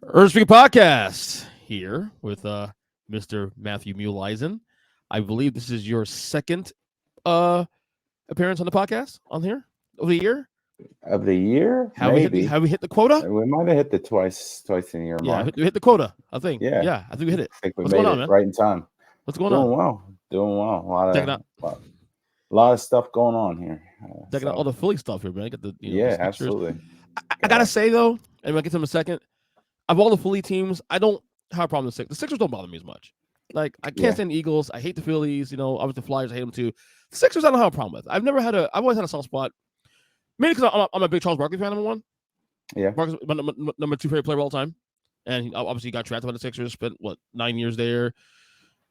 Earnestly podcast here with Mr. Matthew Muehliesen. I believe this is your second appearance on the podcast on here of the year. Of the year, Have we maybe. hit the quota? We might have hit the twice in a year Yeah, mark. we hit the quota. I think. Yeah. Yeah, I think we hit it. I think we What's made going on, it man? right in time. What's going Doing on? well. Doing well. Checking out, A lot of stuff going on here. checking out all the Philly stuff here, man. I got the yeah, the Sixers. absolutely. I gotta say though, and we'll get to them in a second. Of all the Philly teams, I don't have a problem with the Sixers don't bother me as much. Like I can't stand the Eagles. I hate the Phillies. You know, obviously the Flyers, I hate them too. The Sixers, I don't have a problem with. I've always had a soft spot. Maybe because I'm a big Charles Barkley fan, number one. Yeah. Barkley's my number 2 favorite player of all time. And he obviously got drafted by the Sixers, spent 9 years there.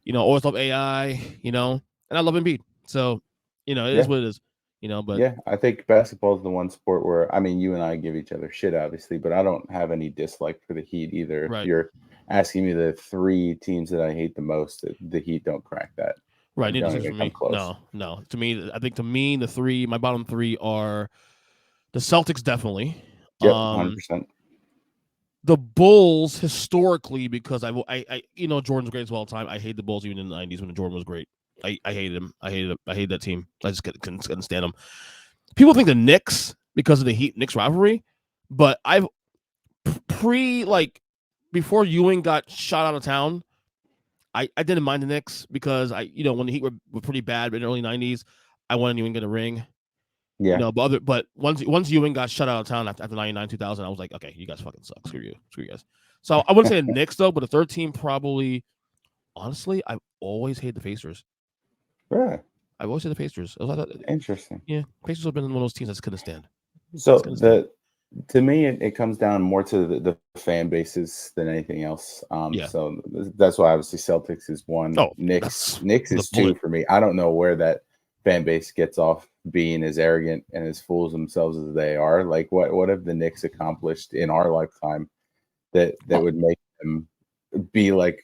You know, always love AI, and I love Embiid. So, it is what it is. But yeah, I think basketball is the one sport where you and I give each other shit, obviously, but I don't have any dislike for the Heat either. Right. If you're asking me the 3 teams that I hate the most, the Heat don't crack that. Right, don't even come close. No. To me, the 3, my bottom 3 are the Celtics, definitely. Yep, 100%. The Bulls historically, because I Jordan's great as well time. I hate the Bulls even in the 90s when Jordan was great. I hated him. I hated that team. I just couldn't stand them. People think the Knicks because of the Heat-Knicks rivalry, but I've before Ewing got shot out of town, I didn't mind the Knicks because when the Heat were pretty bad in the early 90s, I wanted Ewing to get a ring. Yeah. But once Ewing got shut out of town after 99, 2000, I was like, okay, you guys fucking suck. Screw you guys. So I wouldn't say the Knicks though, but the third team probably. Honestly, I've always hated the Pacers. Really? I've always hated the Pacers. Interesting. Yeah, Pacers have been one of those teams I just couldn't stand. So to me, it comes down more to the fan bases than anything else. So that's why obviously Celtics is 1. Oh, Knicks is 2 for me. I don't know where that fan base gets off being as arrogant and as fools themselves as they are. Like what have the Knicks accomplished in our lifetime that would make them be like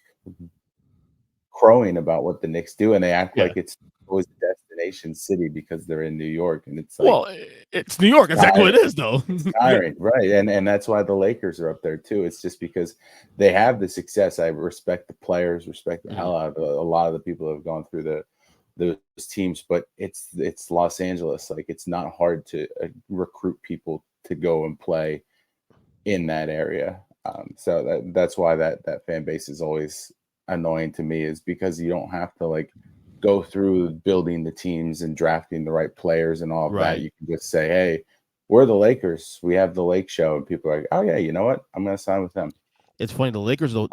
crowing about what the Knicks do, and they act like it's always a destination city because they're in New York, and it's like, well, it's New York. Exactly what it is, though. Tiring, right? And that's why the Lakers are up there too. It's just because they have the success. I respect the players, respect the hell out of a lot of the people who have gone through those teams, but it's Los Angeles. Like it's not hard to recruit people to go and play in that area. So that's why that fan base is always annoying to me, is because you don't have to like go through building the teams and drafting the right players and all of that. You can just say, hey, we're the Lakers. We have the Lake Show. And people are like, oh yeah, you know what? I'm going to sign with them. It's funny. The Lakers, though,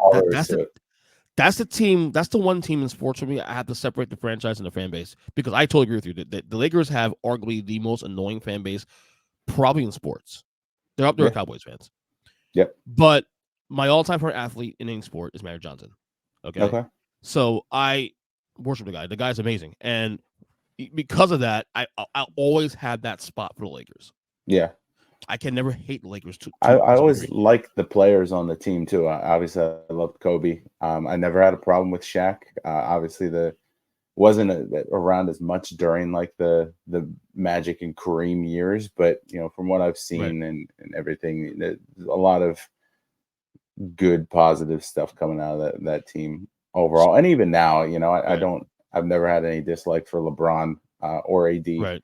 that's the team. That's the one team in sports for me. I have to separate the franchise and the fan base, because I totally agree with you that the Lakers have arguably the most annoying fan base probably in sports. They're up there with Cowboys fans. Yep. But my all-time favorite athlete in any sport is Magic Johnson. Okay. So I worship the guy. The guy's amazing, and because of that, I always had that spot for the Lakers. Yeah, I can never hate the Lakers too. I always like the players on the team too. Obviously, I loved Kobe. I never had a problem with Shaq. Obviously, wasn't around as much during like the Magic and Kareem years, but from what I've seen and everything, there's a lot of good positive stuff coming out of that team overall. And even now, I've never had any dislike for LeBron or AD. Right.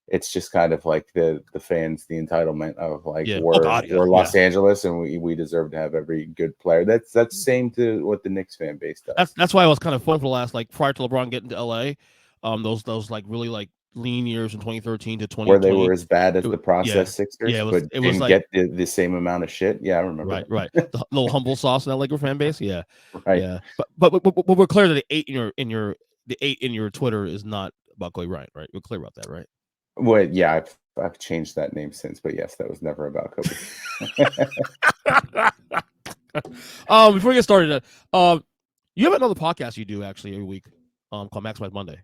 It's just kind of like the fans, the entitlement of like we're Los Angeles and we deserve to have every good player. That's same to what the Knicks fan base does. That's why it was kind of fun for the last, like, prior to LeBron getting to LA, those like really like lean years in 2013 to 2020 where they were as bad as the process Sixers, but it was didn't like, get the same amount of shit. Yeah, I remember. Right. The little humble sauce in that Laker fan base. Yeah. Right. Yeah. But we're clear that the 8 in your Twitter is not about Kobe Bryant, right? We're clear about that, right? Well, yeah, I've changed that name since, but yes, that was never about Kobe. Before we get started, you have another podcast you do actually every week, called Maximize Monday.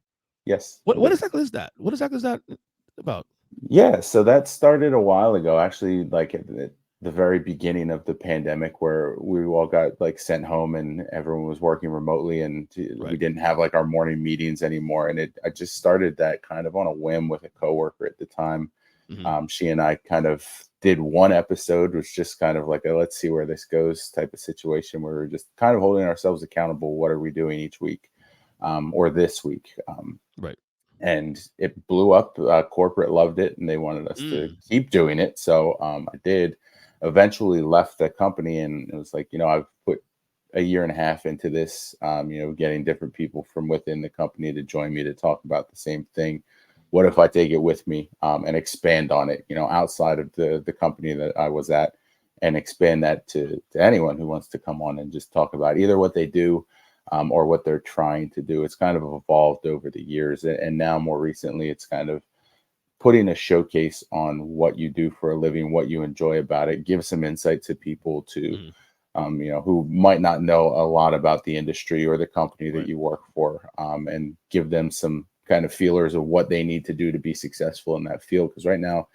Yes. What exactly is that? What exactly is that about? Yeah, so that started a while ago, actually, like at the very beginning of the pandemic, where we all got like sent home and everyone was working remotely, and we didn't have like our morning meetings anymore. And I just started that kind of on a whim with a coworker at the time. She and I kind of did one episode, was just kind of like a let's see where this goes type of situation where we're just kind of holding ourselves accountable. What are we doing each week, or this week? Right. And it blew up. Corporate loved it, and they wanted us to keep doing it. So I did. Eventually left the company, and it was like, I've put a year and a half into this, getting different people from within the company to join me to talk about the same thing. What if I take it with me and expand on it, outside of the company that I was at, and expand that to anyone who wants to come on and just talk about either what they do or what they're trying to do. It's kind of evolved over the years. And now more recently, it's kind of putting a showcase on what you do for a living, what you enjoy about it, give some insight to people to, who might not know a lot about the industry or the company that you work for, and give them some kind of feelers of what they need to do to be successful in that field. Because right now,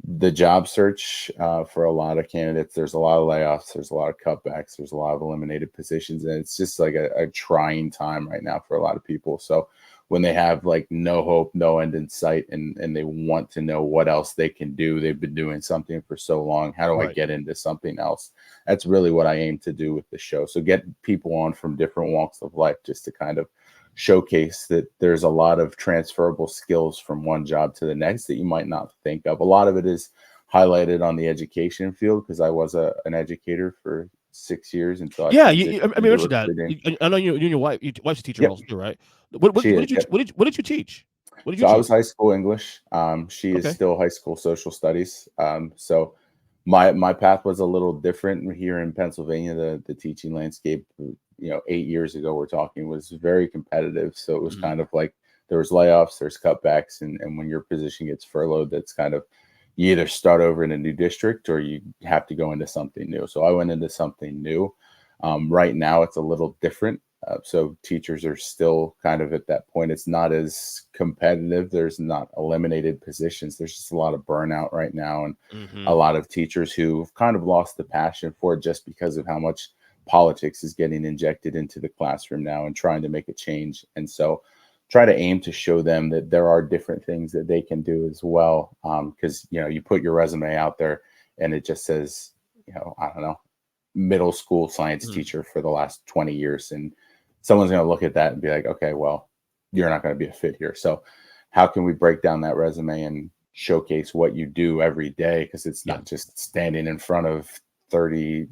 the job search for a lot of candidates, there's a lot of layoffs, there's a lot of cutbacks, there's a lot of eliminated positions, and it's just like a trying time right now for a lot of people. So when they have like no hope, no end in sight, and they want to know what else they can do, they've been doing something for so long, how do I get into something else? That's really what I aim to do with the show. So get people on from different walks of life, just to kind of showcase that there's a lot of transferable skills from one job to the next that you might not think of. A lot of it is highlighted on the education field, because I was an educator for 6 years until I mentioned that. I know you and your wife's a teacher also too, right? What did you teach? What did you teach? I was high school English. She is still high school social studies. So my path was a little different here in Pennsylvania. The teaching landscape, 8 years ago, we're talking, was very competitive. So it was kind of like there was layoffs, there's cutbacks, and when your position gets furloughed, that's kind of, you either start over in a new district or you have to go into something new. So I went into something new. Right now, it's a little different. So teachers are still kind of at that point. It's not as competitive. There's not eliminated positions. There's just a lot of burnout right now, and a lot of teachers who've kind of lost the passion for it just because of how much politics is getting injected into the classroom now and trying to make a change. And so try to aim to show them that there are different things that they can do as well. Because, you put your resume out there and it just says, I don't know, middle school science teacher for the last 20 years. And someone's going to look at that and be like, okay, well, you're not going to be a fit here. So how can we break down that resume and showcase what you do every day? Because it's not just standing in front of 30,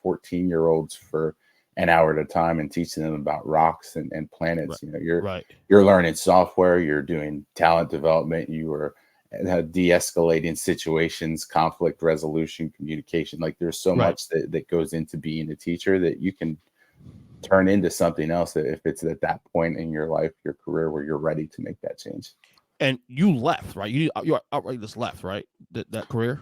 14-year-olds for an hour at a time and teaching them about rocks and planets. You're learning software, you're doing talent development, you are de-escalating situations, conflict resolution, communication. Like there's so much that goes into being a teacher that you can turn into something else if it's at that point in your life, your career, where you're ready to make that change. And you left, right? You outright just left, right? That career.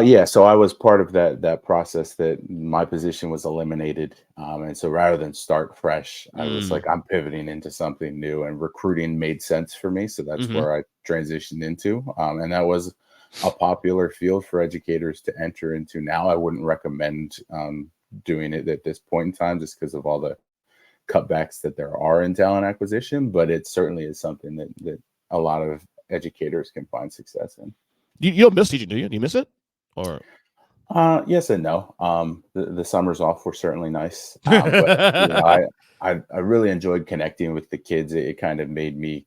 Yeah. So I was part of that process, that my position was eliminated. And so rather than start fresh, I was like, I'm pivoting into something new, and recruiting made sense for me. So that's where I transitioned into. And that was a popular field for educators to enter into now. I wouldn't recommend doing it at this point in time, just because of all the cutbacks that there are in talent acquisition. But it certainly is something that a lot of educators can find success in. You don't miss teaching, do you? Do you miss it? Or yes and no. The summers off were certainly nice, but I really enjoyed connecting with the kids. It kind of made me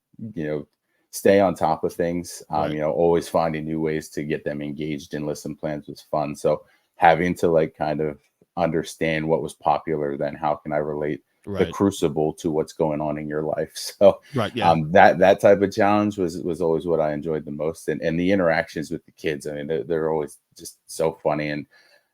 stay on top of things. Always finding new ways to get them engaged in lesson plans was fun. So having to like kind of understand what was popular, then how can I relate the crucible to what's going on in your life? So that type of challenge was always what I enjoyed the most, and the interactions with the kids. I mean, they're always just so funny. And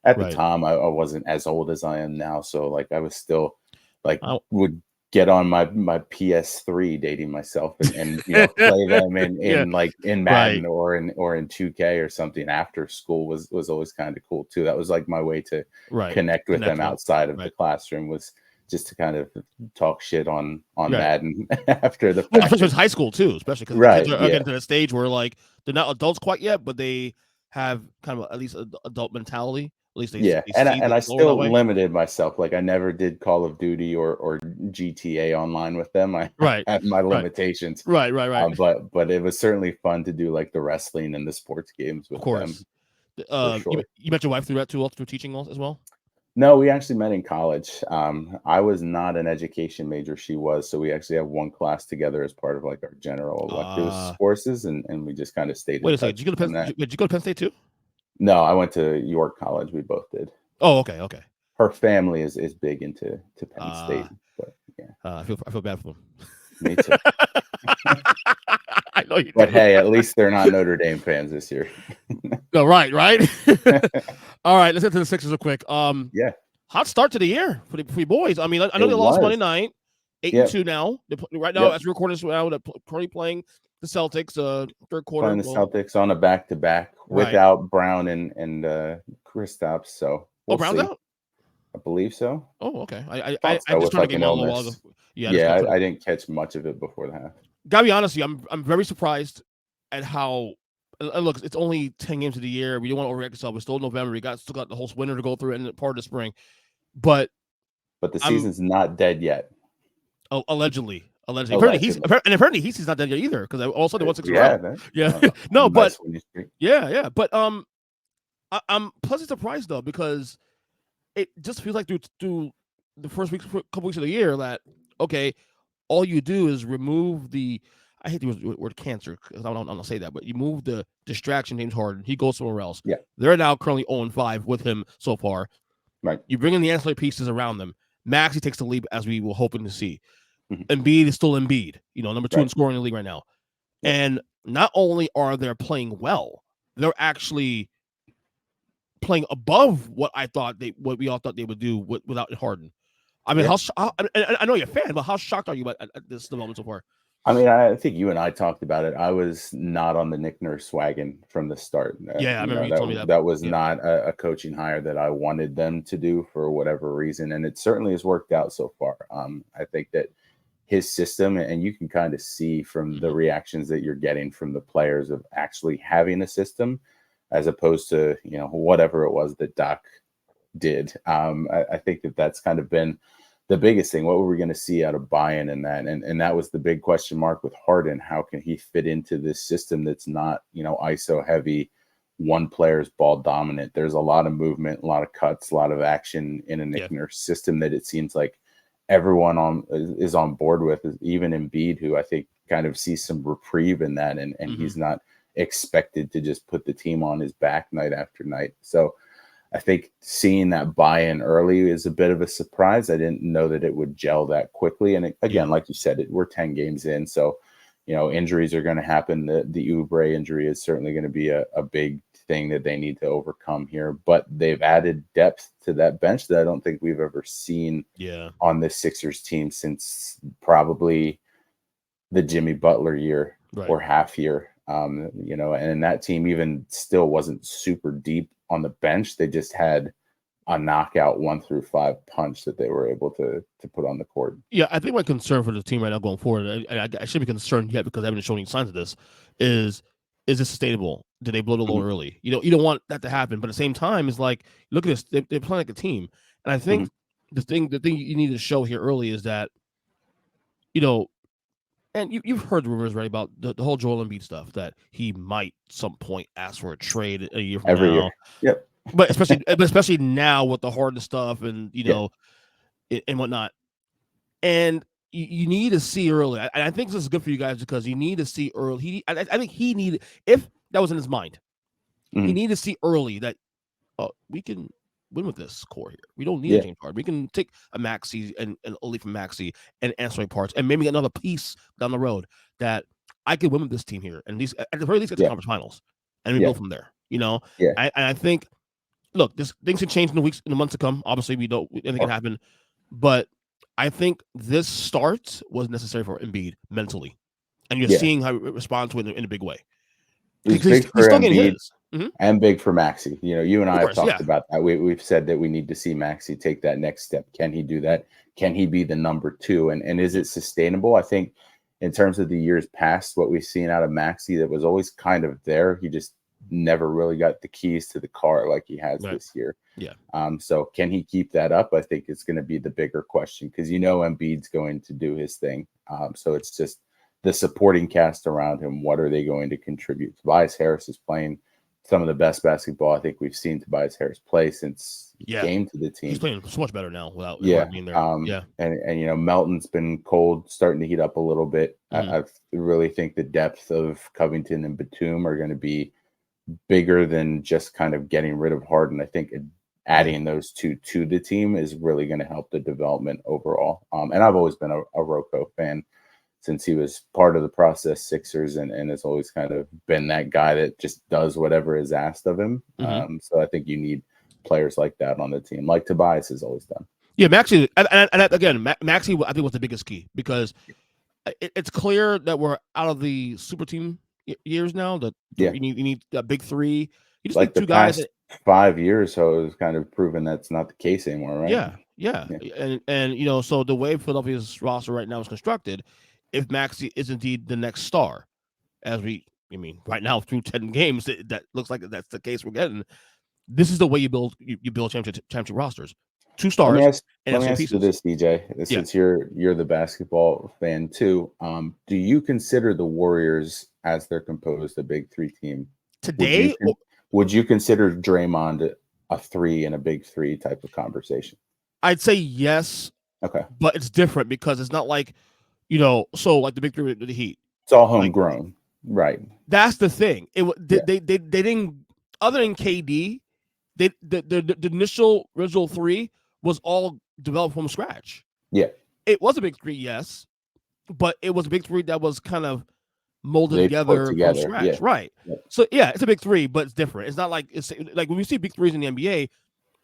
at the time, I wasn't as old as I am now, so like I was still like would get on my PS3, dating myself, and play them in Madden or in 2K or something after school was always kind of cool too. That was like my way to connect with them outside of the classroom, was just to kind of talk shit on Madden after the fact. Well, especially high school too, especially because kids are getting to the stage where like they're not adults quite yet, but they have kind of at least an adult mentality. At least they and I still limited myself. Like I never did Call of Duty or GTA online with them. I had my limitations. Right. But it was certainly fun to do like the wrestling and the sports games with them. for sure. You met your wife through that too, through teaching as well? No, we actually met in college. I was not an education major. She was. So we actually have one class together as part of like our general electives courses. And we just kind of stayed Wait in a second. touch on that. Did you go to Penn State too? No, I went to York College. We both did. Oh, okay. Okay. Her family is big into Penn State. But yeah. I feel bad for them. Me too. I know you But do. hey, at least they're not Notre Dame fans this year. No, right. All right, let's get to the Sixers real quick. Yeah. Hot start to the year for the boys. I mean, I know they lost Monday night, 8-2 now. Right now, as we're recording this now, they're currently playing the Celtics. Third quarter. Playing the Celtics on a back-to-back without Brown and Kristaps. So we'll Brown's see. out? I believe so. Oh, okay. I just turned like the an game on a while illness. ago. Yeah, I didn't catch much of it before the half. Gotta be honest with you, I'm very surprised at how. Look, it's only 10 games of the year. We don't want to overreact ourselves. It's still November. We still got the whole winter to go through and part of the spring. But the season's not dead yet. Oh, allegedly. Apparently he's not dead yet either because also the 160. Yeah. No, but yeah. But I'm pleasantly surprised though because it just feels like through the first couple weeks of the year that okay, all you do is remove the. I hate the word cancer because I don't say that, but you move the distraction. James Harden, he goes somewhere else. Yeah, they're now currently 0-5 with him so far. Right. You bring in the ancillary pieces around them. Maxey takes the lead as we were hoping to see. Embiid is still Embiid, number 2 in scoring in the league right now. Yeah. And not only are they playing well, they're actually playing above what we all thought they would do without Harden. I mean, I know you're a fan, but how shocked are you at this development so far? I mean, I think you and I talked about it. I was not on the Nick Nurse wagon from the start. Yeah, I remember you told me that. That was not a coaching hire that I wanted them to do for whatever reason, and it certainly has worked out so far. I think that his system, and you can kind of see from the reactions that you're getting from the players of actually having a system, as opposed to whatever it was that Doc did. I think that that's kind of been the biggest thing. What were we going to see out of buy-in in that? And that was the big question mark with Harden. How can he fit into this system that's not, ISO heavy, one player's ball dominant? There's a lot of movement, a lot of cuts, a lot of action in a Nick Nurse system that it seems like everyone is on board with, even Embiid, who I think kind of sees some reprieve in that. And he's not expected to just put the team on his back night after night. So I think seeing that buy-in early is a bit of a surprise. I didn't know that it would gel that quickly. And again, like you said, we're 10 games in. So, injuries are going to happen. The Oubre injury is certainly going to be a big thing that they need to overcome here. But they've added depth to that bench that I don't think we've ever seen on this Sixers team since probably the Jimmy Butler year or half year. And that team even still wasn't super deep on the bench. They just had a knockout 1-5 punch that they were able to put on the court. Yeah, I think my concern for the team right now going forward, and I shouldn't be concerned yet because I haven't shown any signs of this, is this sustainable? Did they blow the load early? You don't want that to happen, but at the same time, it's like, look at this, they're playing like a team. And I think the thing you need to show here early is that, and you've heard the rumors, right, about the whole Joel Embiid stuff, that he might some point ask for a trade a year from now. Year. Yep. But especially now with the Harden stuff and and whatnot. And you need to see early. I think this is good for you guys because you need to see early. I think he needed, if that was in his mind, he needed to see early that we can win with this core here. We don't need a James Harden. We can take a Maxey and Oli from Maxey and answering parts and maybe another piece down the road that I could win with this team here. And these at the very least get to conference finals. And we go from there. I think, look, things can change in the months to come. Obviously, anything can happen. But I think this start was necessary for Embiid mentally. And you're seeing how he responds to it in a big way. He's still getting his. And big for Maxey. You and I have talked about that. We've said that we need to see Maxey take that next step. Can he do that? Can he be the number 2? And is it sustainable? I think in terms of the years past, what we've seen out of Maxey, that was always kind of there. He just never really got the keys to the car like he has this year. Yeah. So can he keep that up? I think it's going to be the bigger question because Embiid's going to do his thing. So it's just the supporting cast around him. What are they going to contribute? Tobias Harris is playing some of the best basketball I think we've seen Tobias Harris play since he came to the team. He's playing so much better now without being there. And Melton's been cold, starting to heat up a little bit. I really think the depth of Covington and Batum are going to be bigger than just kind of getting rid of Harden. I think adding those two to the team is really going to help the development overall. And I've always been a Rocco fan since he was part of the process Sixers and has always kind of been that guy that just does whatever is asked of him. So I think you need players like that on the team, like Tobias has always done. Yeah, Maxey, and again, Maxey, I think was the biggest key because it's clear that we're out of the super team years now. That you need a big three. You just like need two guys. Past 5 years, so it's kind of proven that's not the case anymore, right? Yeah. And so the way Philadelphia's roster right now is constructed, if Maxey is indeed the next star, right now through 10 games, that looks like that's the case we're getting. This is the way you build championship rosters. 2 stars. Let me ask you this, EJ. Since you're the basketball fan too, do you consider the Warriors, as they're composed, a big 3 team today? Would you consider Draymond a 3 in a big 3 type of conversation? I'd say yes. Okay, but it's different because it's not like, so like the big 3 with the Heat. It's all homegrown, right? That's the thing. They didn't, other than KD, the initial original 3 was all developed from scratch. Yeah, it was a big 3, yes, but it was a big 3 that was kind of molded together from scratch, right? Yep. So it's a big 3, but it's different. It's not like when we see big 3s in the NBA.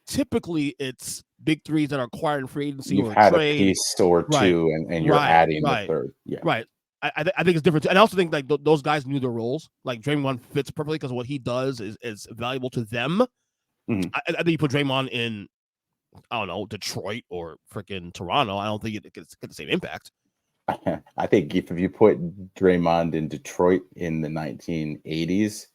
Typically, it's big 3s that are acquired in free agency. You've had a piece or two, and you're adding the third. Yeah, right. I think it's different, and I also think like those guys knew their roles. Like Draymond fits perfectly because what he does is valuable to them. I think you put Draymond in, I don't know, Detroit or freaking Toronto, I don't think it gets the same impact. I think if you put Draymond in Detroit in the 1980s,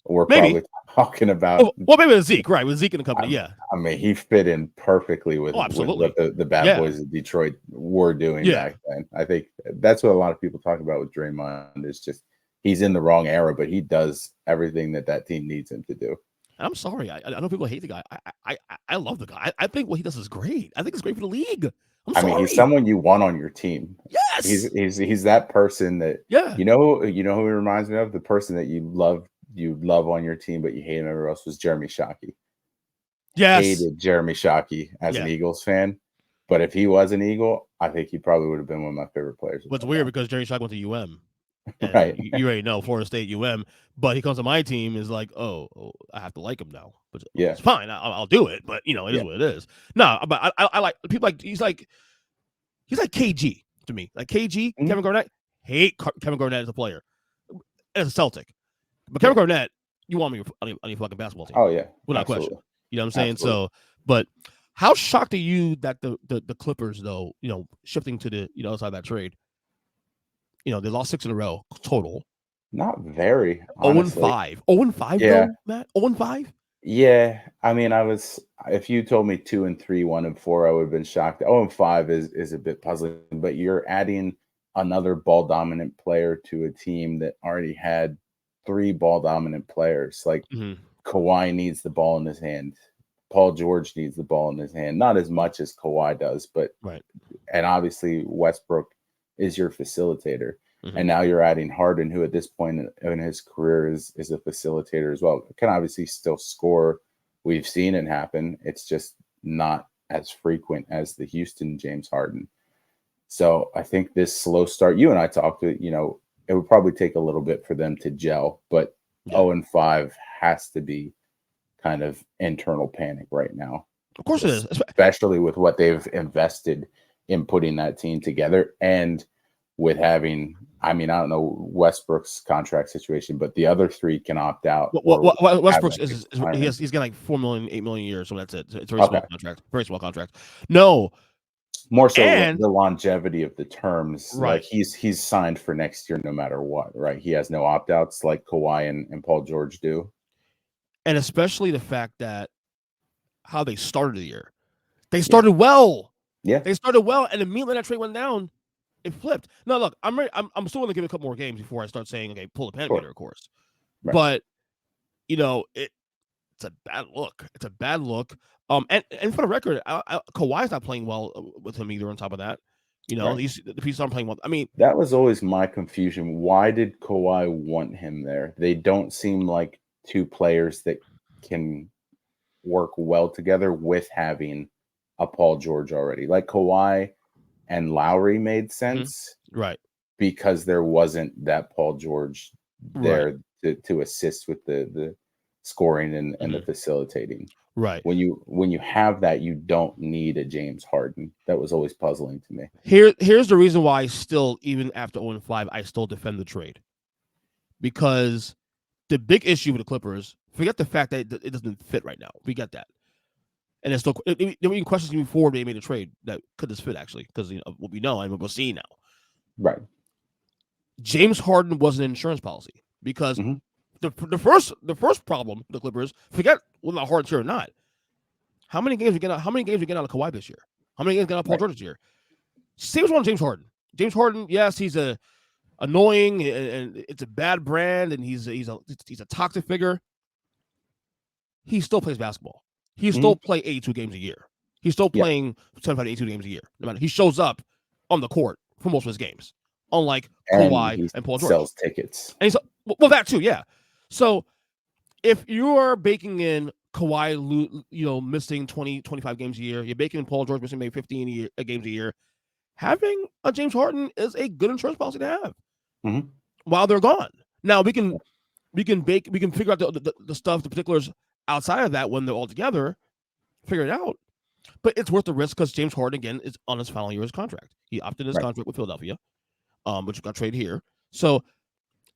we're probably talking about maybe with Zeke, right? With Zeke in the company, I mean, he fit in perfectly with what the bad boys of Detroit were doing back then. I think that's what a lot of people talk about with Draymond is just he's in the wrong era, but he does everything that team needs him to do. I'm sorry, I know people hate the guy. I love the guy. I think what he does is great. I think it's great for the league. I mean, he's someone you want on your team. Yes, he's that person that you know who he reminds me of, the person that you love on your team, but you hate him everywhere else, was Jeremy Shockey. Yes. Hated Jeremy Shockey as an Eagles fan. But if he was an Eagle, I think he probably would have been one of my favorite players. What's weird because Jeremy Shockey went to UM. Right. You already know Florida State, UM. But he comes to my team is like, oh, I have to like him now. But it's fine. I'll do it. But, it is what it is. No, but I like people like he's like KG to me. Like KG, Kevin Garnett. Hate Kevin Garnett as a player. As a Celtic. But Kevin Garnett, you want me on your fucking basketball team. Oh, yeah. Without question. You know what I'm saying? Absolutely. So, but how shocked are you that the Clippers, though, shifting to the other side of that trade, they lost 6 in a row total. Not very, honestly. 0-5. 0-5, though, Matt? 0-5? Yeah. I mean, if you told me 2-3, 1-4, I would have been shocked. 0-5 is a bit puzzling, but you're adding another ball dominant player to a team that already had 3 ball dominant players. Like Kawhi needs the ball in his hand. Paul George needs the ball in his hand. Not as much as Kawhi does, but and obviously Westbrook is your facilitator. And now you're adding Harden, who at this point in his career is a facilitator as well. Can obviously still score. We've seen it happen. It's just not as frequent as the Houston James Harden. So I think this slow start, you and I talked, it would probably take a little bit for them to gel, but 0-5 has to be kind of internal panic right now. Of course it is. Especially with what they've invested in putting that team together and with having, I don't know Westbrook's contract situation, but the other 3 can opt out. Westbrook's he's getting like $4 million, $8 million a year, so that's it. It's a very small contract. Very small contract. No. More so the longevity of the terms. Right. Like he's signed for next year no matter what, right? He has no opt-outs like Kawhi and Paul George do. And especially the fact that how they started the year. They started well. Yeah. They started well, and immediately that trade went down, it flipped. Now, look, I'm still going to give it a couple more games before I start saying, okay, pull the panic meter, of course. Right. But, it's a bad look. It's a bad look. And for the record, Kawhi's not playing well with him either. On top of that, Right. the pieces aren't playing well. I mean, that was always my confusion. Why did Kawhi want him there? They don't seem like two players that can work well together with having a Paul George already. Like Kawhi and Lowry made sense, right? Because there wasn't that Paul George there to assist with the scoring and the facilitating. Right. When you have that, you don't need a James Harden. That was always puzzling to me. Here's the reason why still, even after 0-5, I still defend the trade. Because the big issue with the Clippers, forget the fact that it doesn't fit right now. We get that. And it's still there were even questions before they made a trade that could this fit actually, because what we know and what we're seeing now. Right. James Harden was an insurance policy because the first problem the Clippers, forget whether Harden's here or not. How many games we get out of Kawhi this year? How many games we get out of Paul George this year? Same as one James Harden. James Harden, yes, he's annoying and it's a bad brand and he's a toxic figure. He still plays basketball. He still play 82 games a year. He's still playing 75 to 82 games a year. No matter, he shows up on the court for most of his games, unlike Kawhi and Paul George. Sells tickets. And well, that too, yeah. So if you're baking in Kawhi, missing 20, 25 games a year, you're baking in Paul George missing maybe 15 games a year, having a James Harden is a good insurance policy to have while they're gone. Now we can figure out the stuff, the particulars outside of that when they're all together, figure it out. But it's worth the risk because James Harden, again, is on his final year of his contract. He opted his contract with Philadelphia, which got traded here. So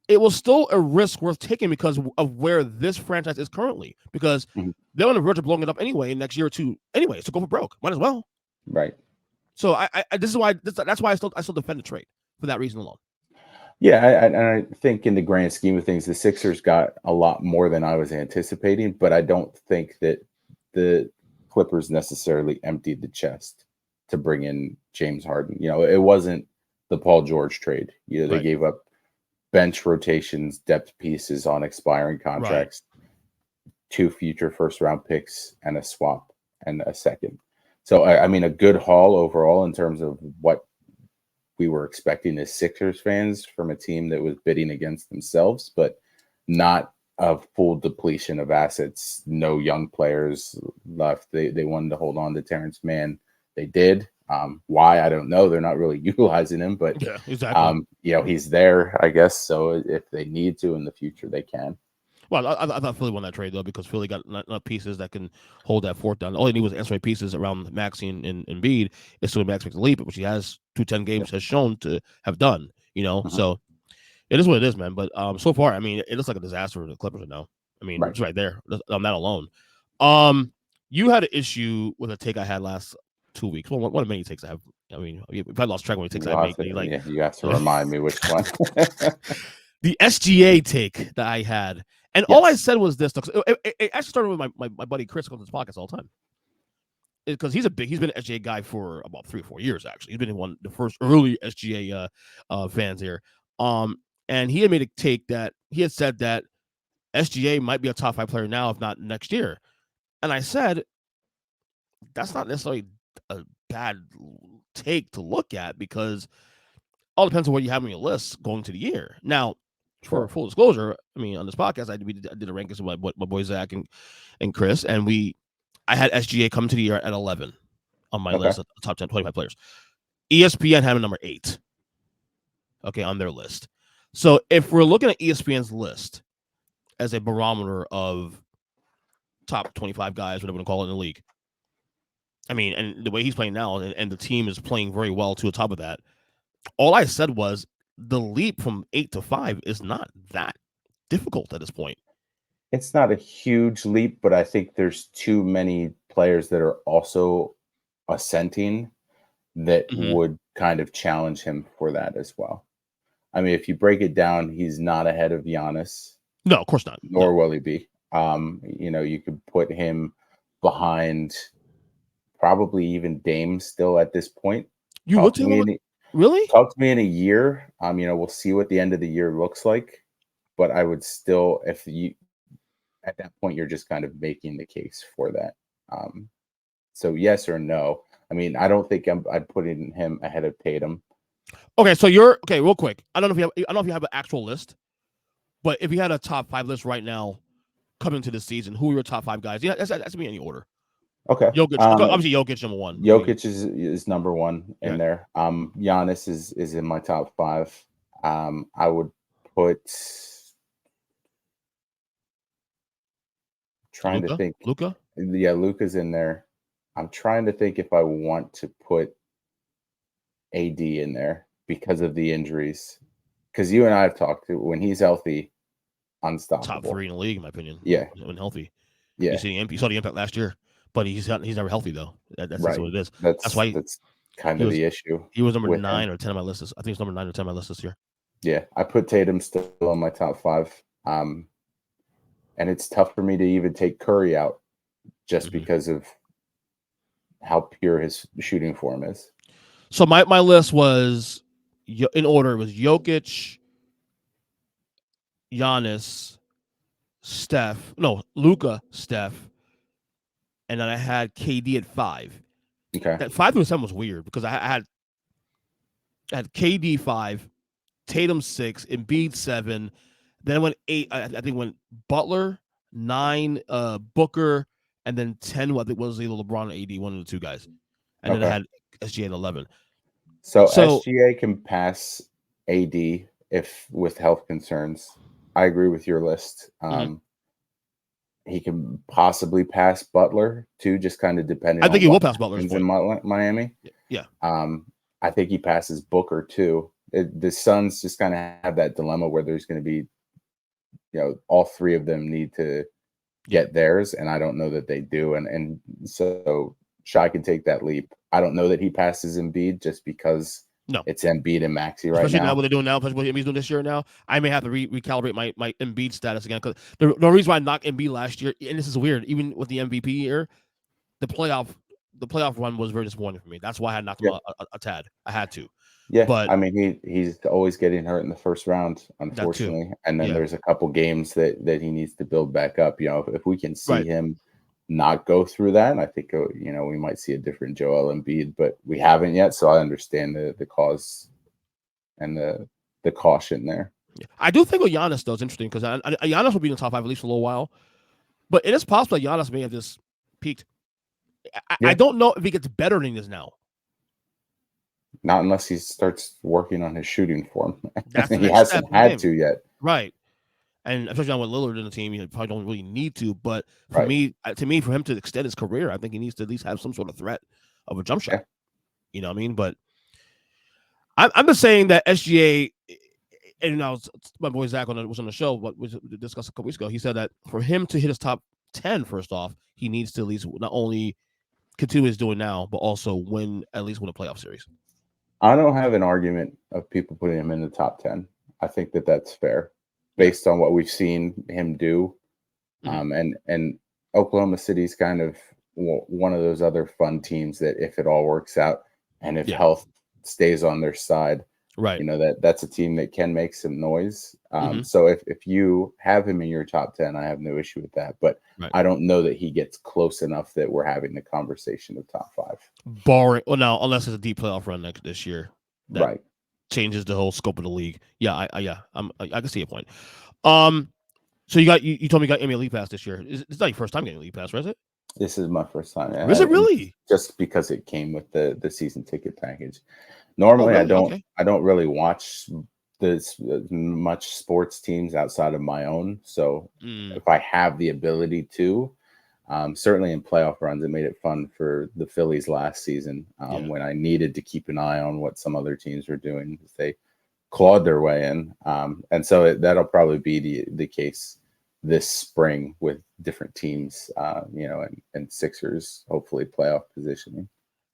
it was still a risk worth taking because of where this franchise is currently. Because they're on the verge of blowing it up anyway next year or two. Anyway, so go for broke. Might as well. Right. So that's why I still defend the trade for that reason alone. Yeah, I think in the grand scheme of things, the Sixers got a lot more than I was anticipating, but I don't think that the Clippers necessarily emptied the chest to bring in James Harden. It wasn't the Paul George trade. They gave up bench rotations, depth pieces on expiring contracts, 2 future first-round picks, and a swap and a second. So, I mean, a good haul overall in terms of what we were expecting as Sixers fans from a team that was bidding against themselves, but not a full depletion of assets. No young players left. They wanted to hold on to Terrence Mann. They did. Why? I don't know. They're not really utilizing him, but yeah, exactly. He's there, I guess. So if they need to in the future, they can. Well, I thought Philly won that trade though because Philly got enough pieces that can hold that fort down. All they need was answering pieces around Maxey and Embiid. It's still Max makes a leap, which he has 210 games has shown to have done. So it is what it is, man. But so far, I mean, it looks like a disaster for the Clippers right now. I mean, it's right there on that alone. You had an issue with a take I had last 2 weeks. Well, one of many takes I have. I mean, if I lost track of many takes I make, you have to remind me which one. The SGA take that I had. And all I said was this. It actually started with my buddy Chris on this podcast all the time. Because he's been an SGA guy for about 3 or 4 years, actually. He's been the first early SGA fans here. And he had made a take that he had said that SGA might be a top 5 player now, if not next year. And I said, that's not necessarily a bad take to look at because all depends on what you have on your list going to the year. Now, for full disclosure, I mean, on this podcast, I did a rankings with my boy Zach and Chris, and I had SGA come to the year at 11 on my list of top 10, 25 players. ESPN had him number 8, on their list. So if we're looking at ESPN's list as a barometer of top 25 guys, whatever we call it in the league, I mean, and the way he's playing now, and the team is playing very well to the top of that, all I said was the leap from 8 to 5 is not that difficult at this point. It's not a huge leap, but I think there's too many players that are also ascending that would kind of challenge him for that as well. I mean, if you break it down, he's not ahead of Giannis. No, of course not. Nor will he be. You could put him behind probably even Dame still at this point. You would really? Talk to me in a year. We'll see what the end of the year looks like. But I would still, at that point, you're just kind of making the case for that. So yes or no. I mean, I don't think I'd putting him ahead of Tatum. Okay, so you're okay. Real quick, I don't know if you have an actual list, but if you had a top 5 list right now coming to this season, who are your top 5 guys? Yeah, that's me any order. Okay. Jokic, obviously Jokic number 1. Jokic is number 1 in there. Giannis is in my top 5. I would put. Trying to think. Luka? Yeah, Luka's in there. I'm trying to think if I want to put AD in there because of the injuries. Because you and I have talked, when he's healthy, unstoppable. Top 3 in the league, in my opinion. Yeah. When healthy. Yeah. You saw the impact last year, but he's never healthy, though. That's right. what it is. That's kind of the issue. He was number 9 or 10 on my list. I think he's number 9 or 10 on my list this year. Yeah. I put Tatum still on my top 5. And it's tough for me to even take Curry out just because of how pure his shooting form is. So my list was, in order, it was Jokic, Giannis, Luka, Steph, and then I had KD at 5. Okay. That 5 through 7 was weird because I had KD 5, Tatum 6, Embiid 7. Then I went 8. I think went Butler 9, Booker, and then 10. I think was either LeBron or AD, one of the 2 guys, and then I had SGA at 11. So SGA can pass AD if with health concerns. I agree with your list. He can possibly pass Butler too, just kind of depending. I think he will pass Butler in Miami. Yeah. I think he passes Booker too. The Suns just kind of have that dilemma where there's going to be, all 3 of them need to get theirs, and I don't know that they do. And so Shai can take that leap. I don't know that he passes Embiid just because it's Embiid and Maxey right especially now. What they're doing now, especially what Embiid's doing this year now. I may have to recalibrate my Embiid status again because the reason why I knocked Embiid last year, and this is weird, even with the MVP year, the playoff run was very disappointing for me. That's why I knocked him a tad. I had to. Yeah, but I mean he's always getting hurt in the first round, unfortunately, and then there's a couple games that he needs to build back up. If we can see him not go through that, I think we might see a different Joel Embiid, but we haven't yet. So I understand the cause and the caution there. Yeah. I do think with Giannis though, it's interesting because Giannis will be in the top 5 at least for a little while, but it is possible that Giannis may have just peaked. I don't know if he gets better than he is now. Not unless he starts working on his shooting form. He hasn't had to yet. Right. And especially now with Lillard in the team, you probably don't really need to. But for me, for him to extend his career, I think he needs to at least have some sort of threat of a jump shot. You know what I mean? But I'm just saying that SGA, and now my boy Zach was on the show, what we discussed a couple weeks ago. He said that for him to hit his top 10, first off, he needs to at least not only continue what he's doing now, but also at least win a playoff series. I don't have an argument of people putting him in the top 10. I think that that's fair based on what we've seen him do. And Oklahoma City's kind of one of those other fun teams that if it all works out and if health stays on their side, that's a team that can make some noise. So if you have him in your top 10, I have no issue with that. But I don't know that he gets close enough that we're having the conversation of top 5. Barring, unless it's a deep playoff run this year, that changes the whole scope of the league. Yeah, I can see your point. So you told me you got NBA League Pass this year. It's not your first time getting League Pass, right? Is it? This is my first time. Is it really? Just because it came with the season ticket package. Normally, really? I don't really watch much sports teams outside of my own. So if I have the ability to, certainly in playoff runs, it made it fun for the Phillies last season when I needed to keep an eye on what some other teams were doing. They clawed their way in. And so that'll probably be the case this spring with different teams, and Sixers, hopefully playoff positioning.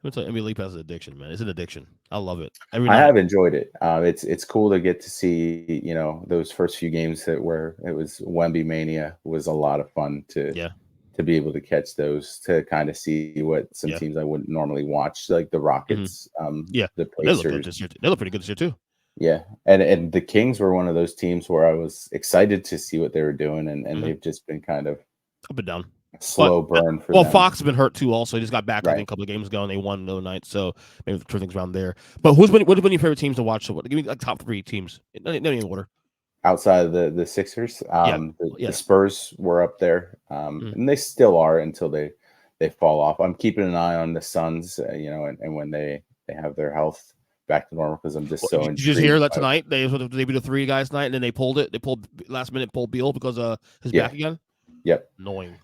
It's like NBA League Pass is addiction, man. It's an addiction. I love it. I have enjoyed it. It's cool to get to see, those first few games where it was Wemby Mania was a lot of fun to be able to catch those, to kind of see what some teams I wouldn't normally watch, like the Rockets, the Pacers. They look pretty good this year too. Yeah, and the Kings were one of those teams where I was excited to see what they were doing, and they've just been kind of up and down. a But slow burn for well, them. Fox has been hurt too. Also, he just got back I think Right. a couple of games ago, and they won the other night. So maybe turn things around there. But what have been your favorite teams to watch? So what? Give me like top 3 teams. Not any order. Outside of the Sixers, Yeah, the Spurs were up there, and they still are until they fall off. I'm keeping an eye on the Suns, and when they have their health back to normal, because I'm just so Did you just intrigued. hear that tonight they beat the 3 guys tonight, and then they pulled it. They pulled last minute pulled Beal because his back again. Yep. Annoying.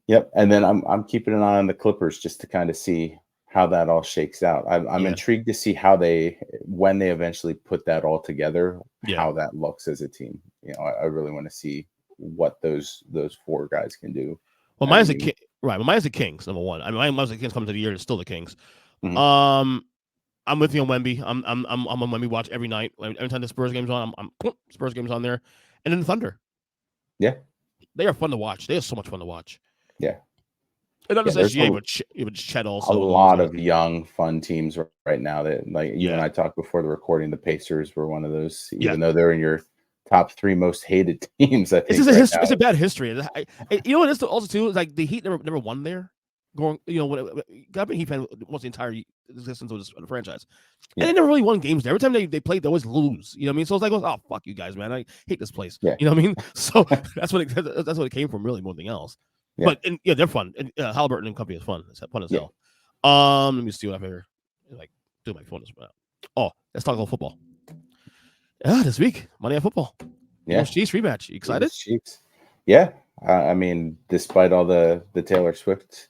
Yep. And then I'm keeping an eye on the Clippers just to kind of see how that all shakes out. I'm intrigued to see how when they eventually put that all together, how that looks as a team. I really want to see what those 4 guys can do. Well, mine's the right. Well, mine's the Kings, number one. I mean, mine's the Kings coming to the year. It's still the Kings. Mm-hmm. I'm with you on Wemby. I'm on Wemby watch every night. Every time the Spurs game's on, I'm Spurs game's on there. And then the Thunder. Yeah. They are fun to watch. They are so much fun to watch. Yeah. And not just SGA, but Chet also. A lot of young, fun teams right now that, like you and I talked before the recording, the Pacers were one of those, even though they're in your top 3 most hated teams. I think it's a bad history. You know what it is also too is like the Heat never won there. I've been a Heat fan most the entire existence of the franchise, and they never really won games there. Every time they played, they always lose. You know what I mean? So it's like, oh fuck you guys, man! I hate this place. Yeah. You know what I mean? So that's what it came from, really, more than anything else. Yeah. But they're fun. And Halliburton and company is fun. It's fun as hell. Let me see what I figure. Like, do my phone. Oh, let's talk about football. This week, Monday Night Football. Yeah, Chiefs rematch. You excited? Chiefs. Yeah, I mean, despite all the Taylor Swift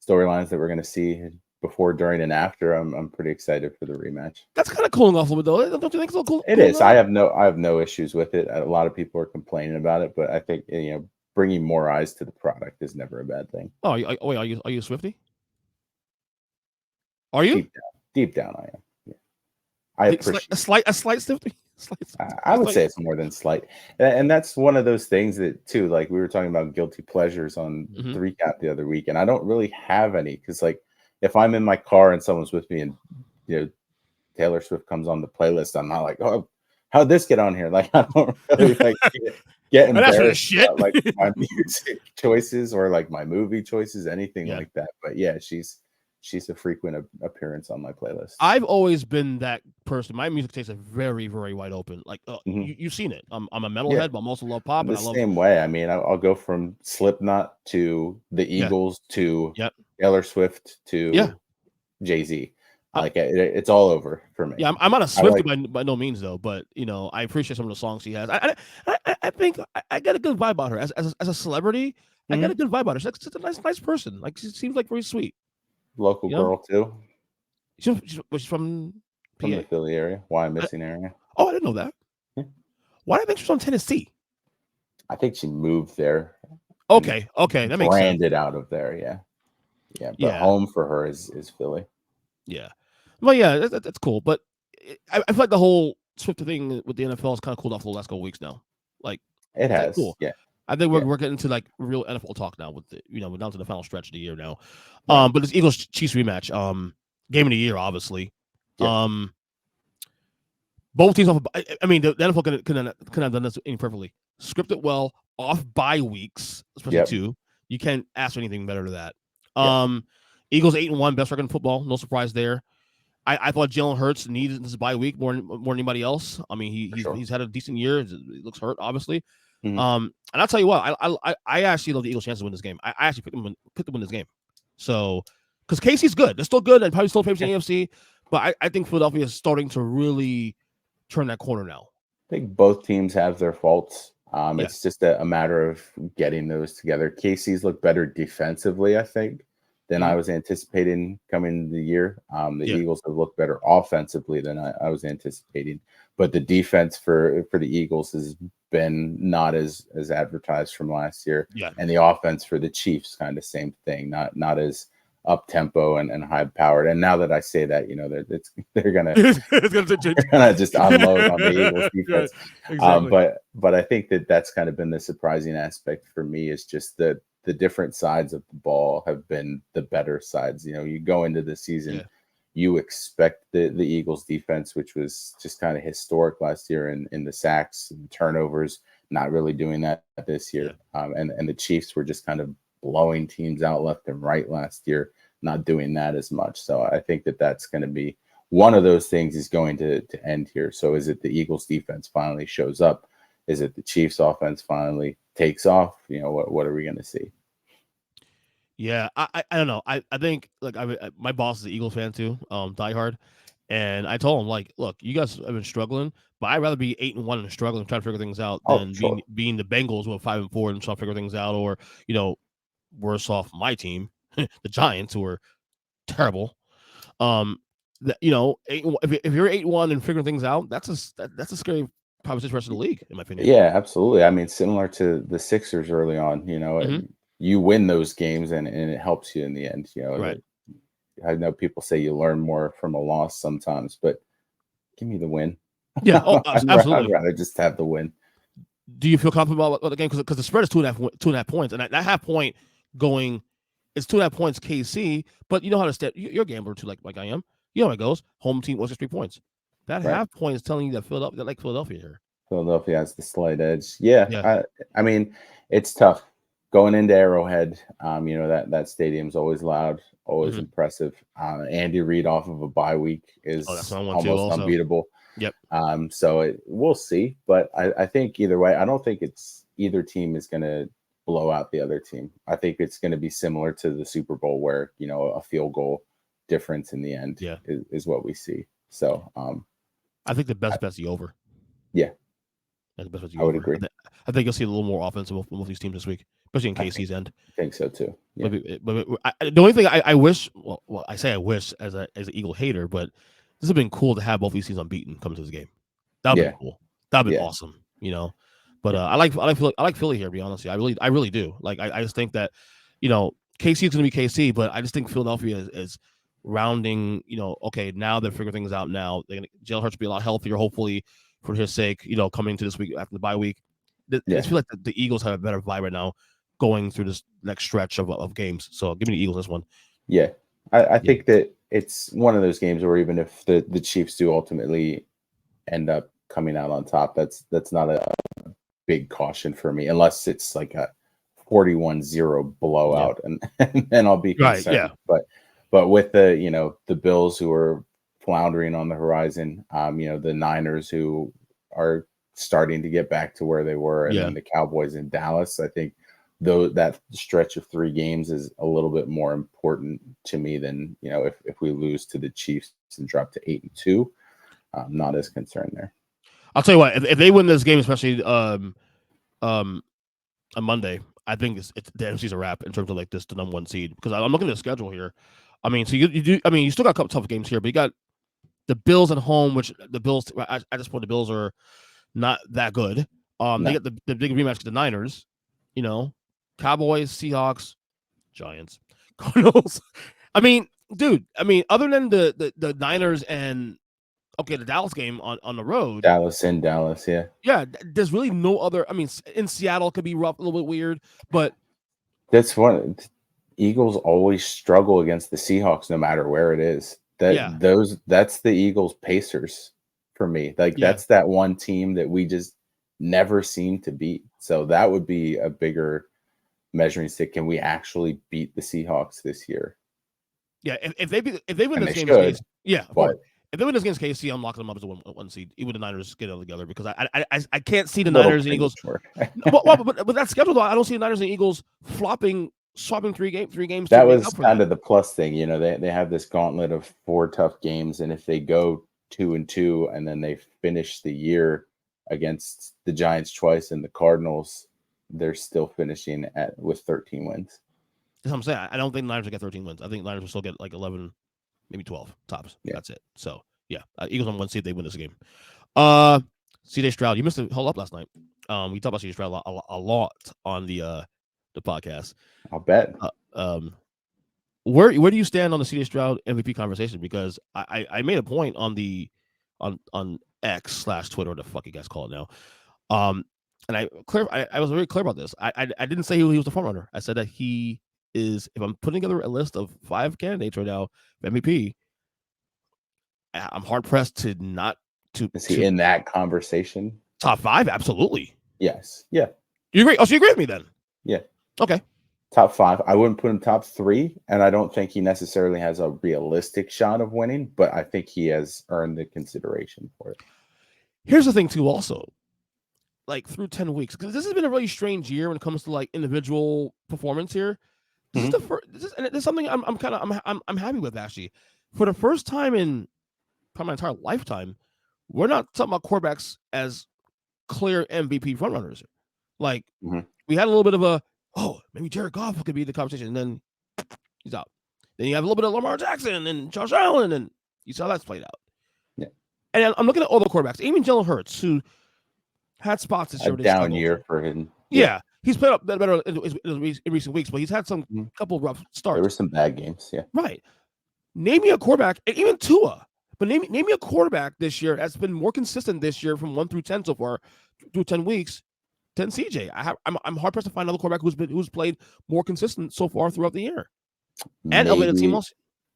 storylines that we're going to see before, during, and after, I'm pretty excited for the rematch. That's kind of cooling off a little bit, though. Don't you think it's a little cool? It is. I have no issues with it. A lot of people are complaining about it, but I think bringing more eyes to the product is never a bad thing. Oh, wait, are you a Swiftie? Are you? Deep down, I am. Yeah. I appreciate a slight Swiftie. I would say it's more than slight, and that's one of those things that too. Like we were talking about guilty pleasures on the recap the other week, and I don't really have any because, like, if I'm in my car and someone's with me and Taylor Swift comes on the playlist, I'm not like, oh, how'd this get on here? Like, I don't really like get embarrassed about, like, my music choices or like my movie choices, anything like that. But yeah, she's a frequent appearance on my playlist. I've always been that person. My music taste is very, very wide open. Like you've seen it. I'm a metalhead, but I'm also love pop. The same way. I mean, I'll go from Slipknot to the Eagles to Taylor Swift to Jay-Z. Like it's all over for me. Yeah, I'm not a Swiftie by no means though, but I appreciate some of the songs she has. I think I get a good vibe about her as a celebrity. I get a good vibe about her. She's a nice person. Like, she seems like very sweet. Local girl too. She's from PA? From the Philly area, Missing area. Oh, I didn't know that. Why did I think she was from Tennessee? I think she moved there. Okay, that makes sense. Branded out of there, yeah. But home for her is Philly. Yeah, well, yeah, that's cool. But I feel like the whole Swift thing with the NFL has kind of cooled off the last couple of weeks now. Like, it has, cool. Yeah. I think we're getting into like real NFL talk now. We're down to the final stretch of the year now. Right. But it's Eagles Chiefs rematch. Game of the year, obviously. Yeah. Both teams off. I mean, the NFL couldn't have done this imperfectly. Scripted well, off bye weeks, especially 2. You can't ask for anything better than that. Eagles 8-1, best record in football. No surprise there. I thought Jalen Hurts needed this bye week more than anybody else. I mean, he's had a decent year. He looks hurt, obviously. And I'll tell you what, I actually love the Eagles' chance to win this game. I actually picked them to win this game. So, because KC's good, they're still good, and probably still favorites in the AFC. But I think Philadelphia is starting to really turn that corner now. I think both teams have their faults. It's just a matter of getting those together. KC's look better defensively, I think, than I was anticipating coming into the year. The Eagles have looked better offensively than I was anticipating. But the defense for the Eagles has been not as advertised from last year. Yeah. And the offense for the Chiefs, kind of same thing, not as up tempo and high powered. And now that I say that, they're gonna just unload on the Eagles defense. Exactly. But I think that's kind of been the surprising aspect for me, is just that the different sides of the ball have been the better sides. You go into the season you expect the Eagles defense, which was just kind of historic last year in the sacks and turnovers, not really doing that this year. And the Chiefs were just kind of blowing teams out left and right last year, not doing that as much. So I think that's going to be one of those things is going to end here. So is it the Eagles defense finally shows up? Is it the Chiefs offense finally takes off? What are we going to see? Yeah, I don't know. I think like my boss is an Eagles fan too, diehard, and I told him like, look, you guys have been struggling, but I'd rather be 8-1 and struggling, trying to figure things out, than being the Bengals with 5-4 and trying to figure things out, or worse off my team, the Giants, who are terrible. If you're 8-1 and figuring things out, that's a scary proposition for the rest of the league, in my opinion. Yeah, absolutely. I mean, similar to the Sixers early on, you win those games and it helps you in the end. Right. I know people say you learn more from a loss sometimes, but give me the win. Yeah, absolutely. I'd rather just have the win. Do you feel confident about the game? Because the spread is 2.5 points, and that half point going, it's 2.5 points KC. But you know how to step. You're a gambler too, like I am. You know how it goes. Home team was just 3 points. That half point is telling you that Philadelphia here. Philadelphia has the slight edge. Yeah. I mean, it's tough going into Arrowhead. That stadium's always loud, always impressive. Andy Reid off of a bye week is almost unbeatable. Yep. So we'll see, but I think either way, I don't think it's either team is going to blow out the other team. I think it's going to be similar to the Super Bowl where, a field goal difference in the end is what we see. So I think the best bet's the over. Yeah. That's the best bet's the over. I would agree. I think you'll see a little more offense from both these teams this week, especially in KC's end. I think so too. Yeah. But the only thing I wish, well, I say I wish as an Eagle hater, but this would have been cool to have both these teams unbeaten coming to this game. That would be cool. That would be awesome, But I like Philly here, to be honest. I really do. Like I just think that, KC is going to be KC, but I just think Philadelphia is rounding. Okay, now they're figuring things out. Now Jalen Hurts will be a lot healthier, hopefully, for his sake. Coming to this week after the bye week. I feel like the Eagles have a better vibe right now, going through this next stretch of games. So give me the Eagles this one. Yeah, I think that it's one of those games where even if the Chiefs do ultimately end up coming out on top, that's not a big caution for me, unless it's like a 41-0 blowout, and then I'll be concerned. Right, yeah. But with the Bills who are floundering on the horizon, the Niners who are starting to get back to where they were, and then the Cowboys in Dallas, I think that stretch of 3 games is a little bit more important to me than if we lose to the Chiefs and drop to 8-2. I'm not as concerned there. I'll tell you what, if they win this game, especially on Monday, I think it's the NFC's a wrap in terms of like the number 1 seed, because I'm looking at the schedule here. I mean, so you do. I mean, you still got a couple tough games here, but you got the Bills at home, which the Bills at this point the Bills are not that good. They get the big rematch with the Niners. Cowboys, Seahawks, Giants, Cardinals. I mean, dude. Other than the Niners and the Dallas game on the road. Dallas in Dallas, yeah. Yeah, there's really no other. I mean, in Seattle could be rough, a little bit weird, but that's one. Eagles always struggle against the Seahawks, no matter where it is. That's the Eagles Pacers for me. That's that one team that we just never seem to beat. So that would be a bigger measuring stick. Can we actually beat the Seahawks this year? Yeah, if they win this game, if they win this against KC, I'm locking them up as a 1 seed. Even the Niners get it together, because I can't see the Niners and Eagles. But that schedule, though, I don't see the Niners and Eagles swapping three games. That was kind of the plus thing. They have this gauntlet of 4 tough games, and if they go 2-2 and then they finish the year against the Giants twice and the Cardinals, they're still finishing with 13 wins. That's what I'm saying. I don't think the Niners will get 13 wins. I think the Niners will still get like 11, maybe 12 tops. Yeah. That's it. So yeah, Eagles on 1 seed, they win this game. CJ Stroud, you missed the Huddle Up last night. We talked about CJ Stroud a lot on the podcast. I'll bet. Where do you stand on the CJ Stroud MVP conversation? Because I made a point on X / Twitter, what the fuck you guys call it now. And I was very clear about this. I didn't say he was the front runner. I said that he is. If I'm putting together a list of 5 candidates right now for MVP, I'm hard pressed to not to. Is he in that conversation? Top 5? Absolutely. Yes. Yeah. You agree? Oh, so you agree with me then? Yeah. Okay. Top 5. I wouldn't put him top 3, and I don't think he necessarily has a realistic shot of winning, but I think he has earned the consideration for it. Here's the thing, too, also. Like, through 10 weeks, because this has been a really strange year when it comes to, like, individual performance here. This is the first, and it's something I'm happy with, actually. For the first time in probably my entire lifetime, we're not talking about quarterbacks as clear MVP frontrunners. Like, we had a little bit of a, maybe Jared Goff could be the conversation, and then he's out. Then you have a little bit of Lamar Jackson and Josh Allen, and you saw that's played out. Yeah. And I'm looking at all the quarterbacks, even Jalen Hurts, who had spots this year. A down year for him. Yeah. He's played up better in recent weeks, but he's had some couple rough starts. There were some bad games, yeah. Right. Name me a quarterback, and even Tua, but name me a quarterback this year that's been more consistent this year from 1 through 10 so far, through 10 weeks, than CJ. I'm hard pressed to find another quarterback who's played more consistent so far throughout the year. And elevated the team also.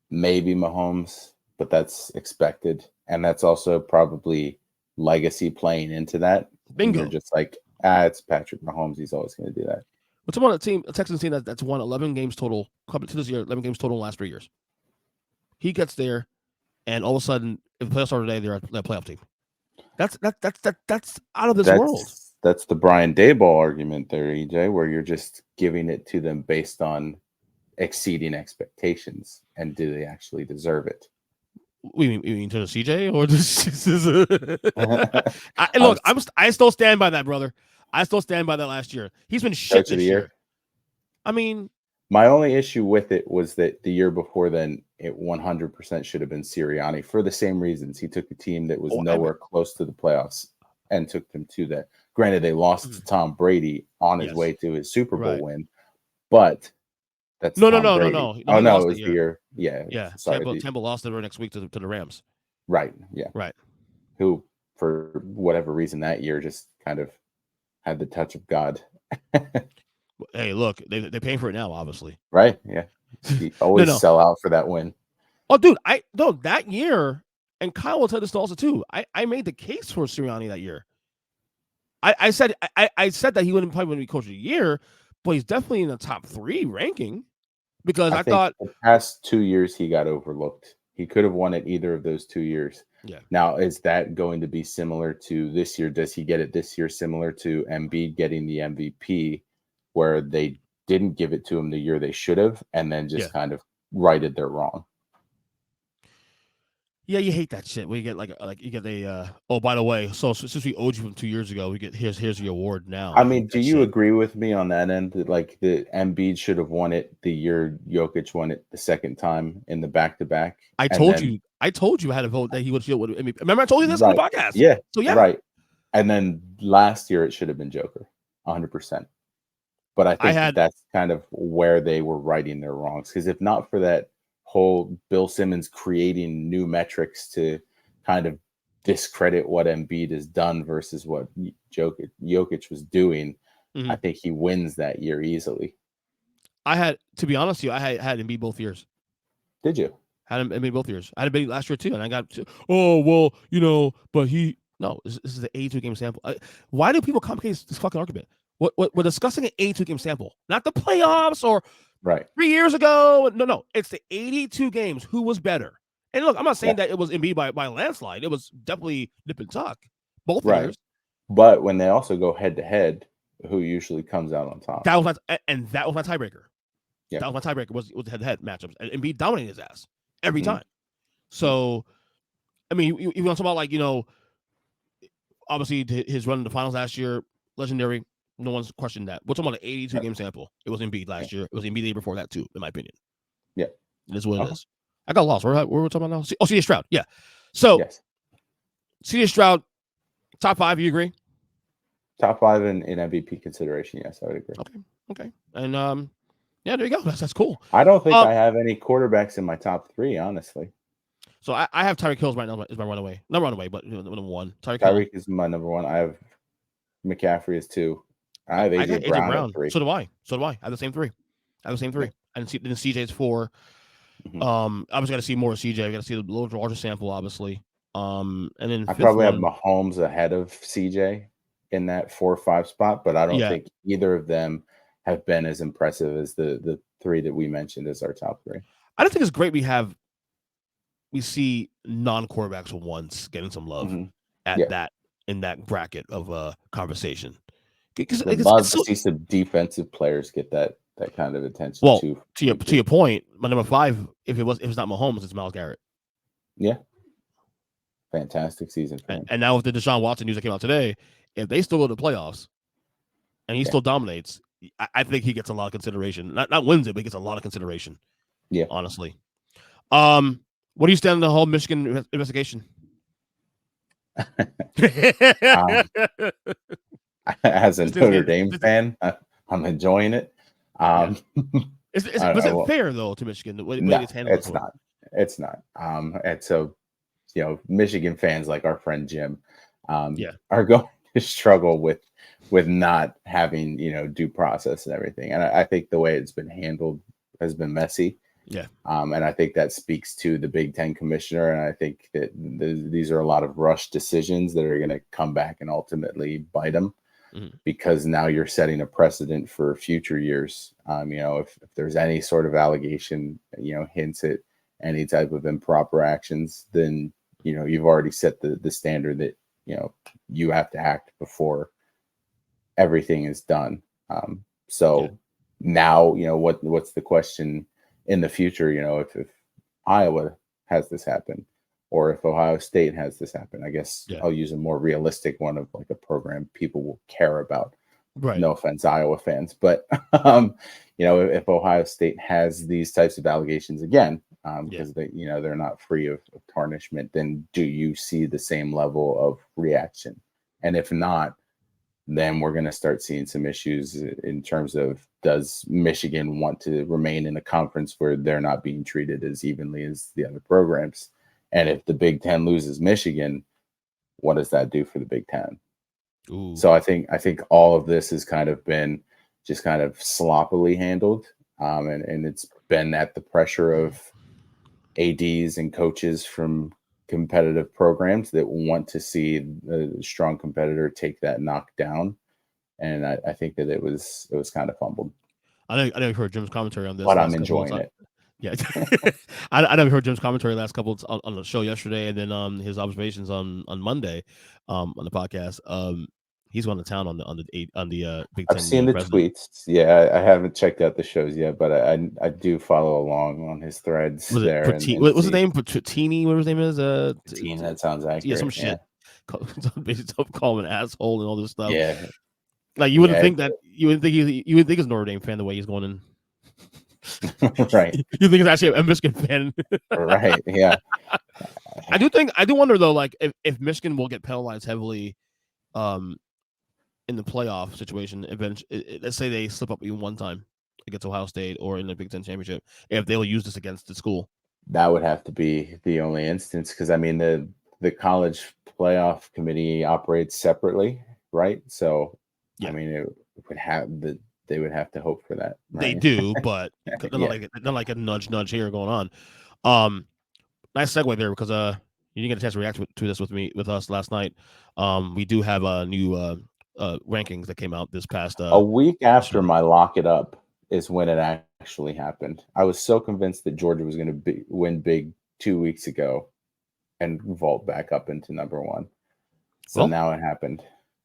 Maybe Mahomes, but that's expected, and that's also probably legacy playing into that. Bingo. You're just like, it's Patrick Mahomes. He's always going to do that. What's on a Texans team that's won 11 games total coming to this year, 11 games total in the last 3 years. He gets there, and all of a sudden, if the playoffs start today, they're a playoff team. That's out of this world. That's the Brian Daboll argument there, EJ, where you're just giving it to them based on exceeding expectations, and do they actually deserve it? You mean to the CJ or look, I still stand by that, brother. I still stand by that last year. He's been shit this year. I mean, my only issue with it was that the year before then, it 100% should have been Sirianni for the same reasons. He took a team that was nowhere close to the playoffs and took them to that. Granted, they lost to Tom Brady on his way to his Super Bowl win, but that's no. Oh no, it was the year. Yeah. Sorry, Tampa lost the next week to the Rams. Right. Yeah. Right. Who, for whatever reason, that year just kind of had the touch of God. Hey, look, they're paying for it now, obviously. Right. Yeah. You always sell out for that win. Oh, dude, that year, and Kyle will tell this also too. I made the case for Sirianni that year. I said that he wouldn't probably be coach of the year, but he's definitely in the top 3 ranking because I thought the past 2 years he got overlooked. He could have won it either of those 2 years. Yeah. Now, is that going to be similar to this year? Does he get it this year similar to Embiid getting the MVP, where they didn't give it to him the year they should have, and then just kind of righted their wrong? Yeah, you hate that shit. Where you get like you get a by the way, so since we owed you from 2 years ago, we get here's the award now. I mean, do you agree with me on that end? That, like, the Embiid should have won it the year Jokic won it the second time in the back-to-back. I told you I had a vote that he would. Remember, I told you this on the podcast. Yeah. So yeah, right. And then last year it should have been Joker, 100%. But I think that's kind of where they were righting their wrongs, because if not for that whole Bill Simmons creating new metrics to kind of discredit what Embiid has done versus what Jokic was doing, I think he wins that year easily. To be honest with you, I had Embiid both years. Did you? Had Embiid both years. I had Embiid last year too, and I got but this is the 82 game sample. Why do people complicate this fucking argument? We're discussing an 82 game sample, not the playoffs or 3 years ago. No, it's the 82 games. Who was better? And look, I'm not saying that it was Embiid by a landslide. It was definitely nip and tuck, both years. But when they also go head to head, who usually comes out on top? That was my tiebreaker. Yeah. That was my tiebreaker was head to head matchups, and Embiid dominated his ass every time. So, I mean, you want to talk about obviously his run in the finals last year, legendary. No one's questioned that. We're talking about an 82 game sample. It was Embiid last year. It was Embiid the year before that too, in my opinion. Yeah, it is what it is. I got lost. Where we're talking about now? CJ Stroud. Yeah. So, CJ Stroud, top 5. You agree? Top 5 in MVP consideration. Yes, I would agree. Okay. And yeah, there you go. That's cool. I don't think I have any quarterbacks in my top 3, honestly. So I have Tyreek Hill right now is my runaway. Not runaway, but number 1. Tyreek is my number 1. I have McCaffrey as 2. I have AJ Brown at 3. So do I. I have the same 3. And CJ's 4. I was got to see more of CJ. We got to see the little larger sample, obviously. And then I fifth probably have one, Mahomes ahead of CJ in that 4 or 5 spot, but I don't yeah, think either of them have been as impressive as the three that we mentioned as our top three. I don't think it's great we see non-quarterbacks once getting some love at Yeah, that in that bracket of conversation. Because would it's love to so see some defensive players get that kind of attention well too. to your point. My number 5, if it's not Mahomes, it's Myles Garrett. Yeah, fantastic season for him. And now with the Deshaun Watson news that came out today, if they still go to the playoffs and he still dominates, I think he gets a lot of consideration. Not wins it, but he gets a lot of consideration. Yeah, honestly. What do you stand on the whole Michigan investigation? As a Notre Dame fan, I'm enjoying it. Was it fair though to Michigan the way No, it's handled? it's not. It's not. And so, Michigan fans like our friend Jim, are going to struggle with not having due process and everything. And I think the way it's been handled has been messy. Yeah. And I think that speaks to the Big Ten commissioner. And I think that these are a lot of rushed decisions that are going to come back and ultimately bite them. Because now you're setting a precedent for future years. If there's any sort of allegation, hints at any type of improper actions, then, you've already set the standard that, you have to act before everything is done. Now, what's the question in the future, if Iowa has this happen, or if Ohio State has this happen? I guess I'll use a more realistic one of like a program people will care about. Right. No offense, Iowa fans, but if Ohio State has these types of allegations again, because they're not free of tarnishment, then do you see the same level of reaction? And if not, then we're going to start seeing some issues in terms of, does Michigan want to remain in a conference where they're not being treated as evenly as the other programs? And if the Big Ten loses Michigan, what does that do for the Big Ten? Ooh. So I think all of this has kind of been just kind of sloppily handled. And it's been at the pressure of ADs and coaches from competitive programs that want to see a strong competitor take that knockdown. And I think that it was kind of fumbled. I know you've heard Jim's commentary on this, but I'm enjoying it. Yeah, I never heard Jim's commentary last couple on the show yesterday, and then his observations on Monday on the podcast. He's going to town on the Big Ten. I've seen the tweets. Yeah, I haven't checked out the shows yet, but I do follow along on his threads there. What's his name? Patini? Whatever his name is. Patini. That sounds accurate. Yeah, some shit. Call him an asshole and all this stuff. Yeah. Like you wouldn't think that. You wouldn't think he's a Notre Dame fan the way he's going in. Right. You think it's actually a Michigan fan. Right. Yeah. I do wonder though, like if Michigan will get penalized heavily in the playoff situation, eventually, let's say they slip up even one time against Ohio State or in the Big Ten championship, if they will use this against the school. That would have to be the only instance, because I mean the college playoff committee operates separately, right? So I mean it would have they would have to hope for that. Right? They do, but not like a nudge here going on. Nice segue there, because you didn't get a chance to react to this with us last night. We do have a new rankings that came out this past a week after my lock it up is when it actually happened. I was so convinced that Georgia was going to win big 2 weeks ago and vault back up into number one. So now it happened.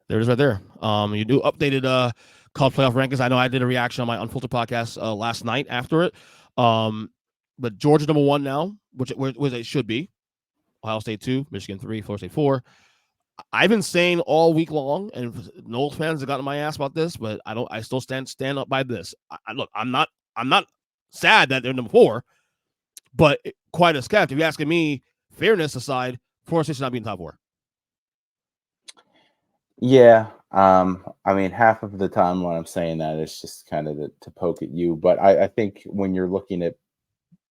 There it is right there. You do updated college playoff rankings. I know I did a reaction on my Unfiltered podcast last night after it. But Georgia number one now, which it should be. Ohio State 2, Michigan 3, Florida State 4. I've been saying all week long, and Noles fans have gotten my ass about this, but I still stand up by this. Look, I'm not sad that they're number 4, but quite a skeptic. If you're asking me, fairness aside, Florida State should not be in top 4. Yeah, I mean, half of the time when I'm saying that, it's just kind of to poke at you. But I think when you're looking at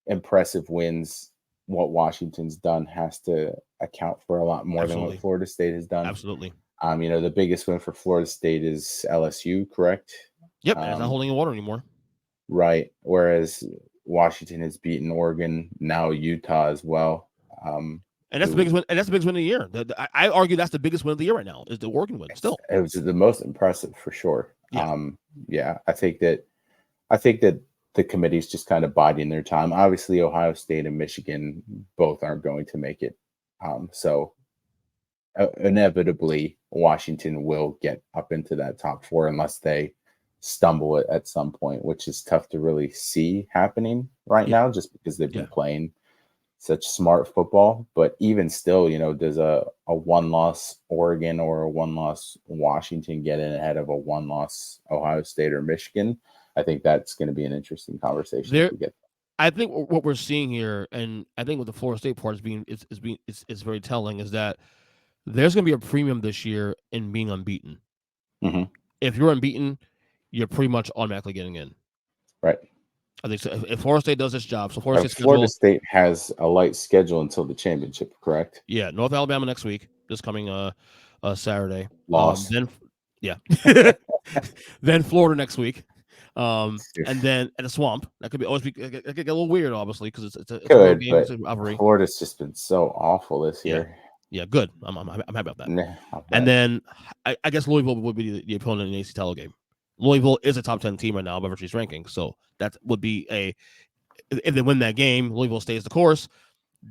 impressive wins, what Washington's done has to account for a lot more than what Florida State has done. Absolutely. The biggest win for Florida State is LSU, correct? Yep, it's not holding in water anymore. Right. Whereas Washington has beaten Oregon, now Utah as well. And that's the biggest win. And that's the biggest win of the year. I argue that's the biggest win of the year right now is the Oregon win. Still, it was the most impressive for sure. Yeah. I think that the committee's just kind of biding their time. Obviously, Ohio State and Michigan both aren't going to make it. So inevitably, Washington will get up into that top 4 unless they stumble at some point, which is tough to really see happening right now just because they've been playing such smart football. But even still, does a 1-loss Oregon or a 1-loss Washington get in ahead of a 1-loss Ohio State or Michigan? I think that's going to be an interesting conversation. I think what we're seeing here, and I think what the Florida State part is very telling, is that there's going to be a premium this year in being unbeaten. Mm-hmm. If you're unbeaten, you're pretty much automatically getting in. Right. I think so. If Florida State does its job, so Florida State has a light schedule until the championship, correct? Yeah, North Alabama next week, this coming Saturday. Loss. Then Florida next week. And then at the Swamp, that could get a little weird, obviously, because it's a road game, it's a rivalry. Florida's just been so awful this year. Yeah, good. I'm happy about that. And then I guess Louisville would be the opponent in the ACC game. Louisville is a top 10 team right now by virtual ranking, so that would be if they win that game, Louisville stays the course.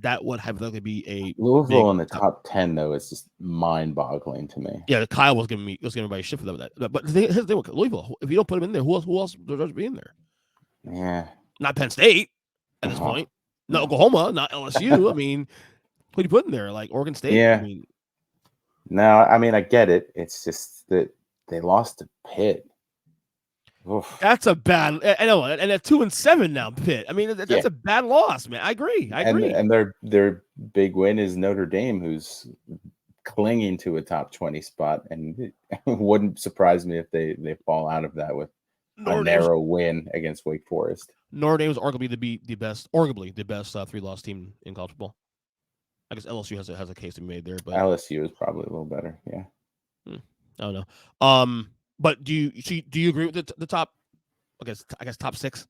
That would hypothetically be a Louisville in the top 10 though. Is just mind-boggling to me. Yeah, Kyle was giving everybody shit for that. But here's the thing with Louisville, if you don't put them in there, who else deserves to be in there? Yeah, not Penn State at this point. Not Oklahoma, not LSU. I mean, who do you put in there? Like Oregon State? Yeah. I get it. It's just that they lost to Pitt. Oof. That's a bad. I know, and at 2-7 now, Pitt. I mean, that's a bad loss, man. I agree. And their big win is Notre Dame, who's clinging to a top 20 spot, and it wouldn't surprise me if they fall out of that with a narrow win against Wake Forest. Notre Dame is arguably the best 3-loss team in college football. I guess LSU has a case to be made there, but LSU is probably a little better. Yeah, I don't know. But do you agree with the top? I guess top 6.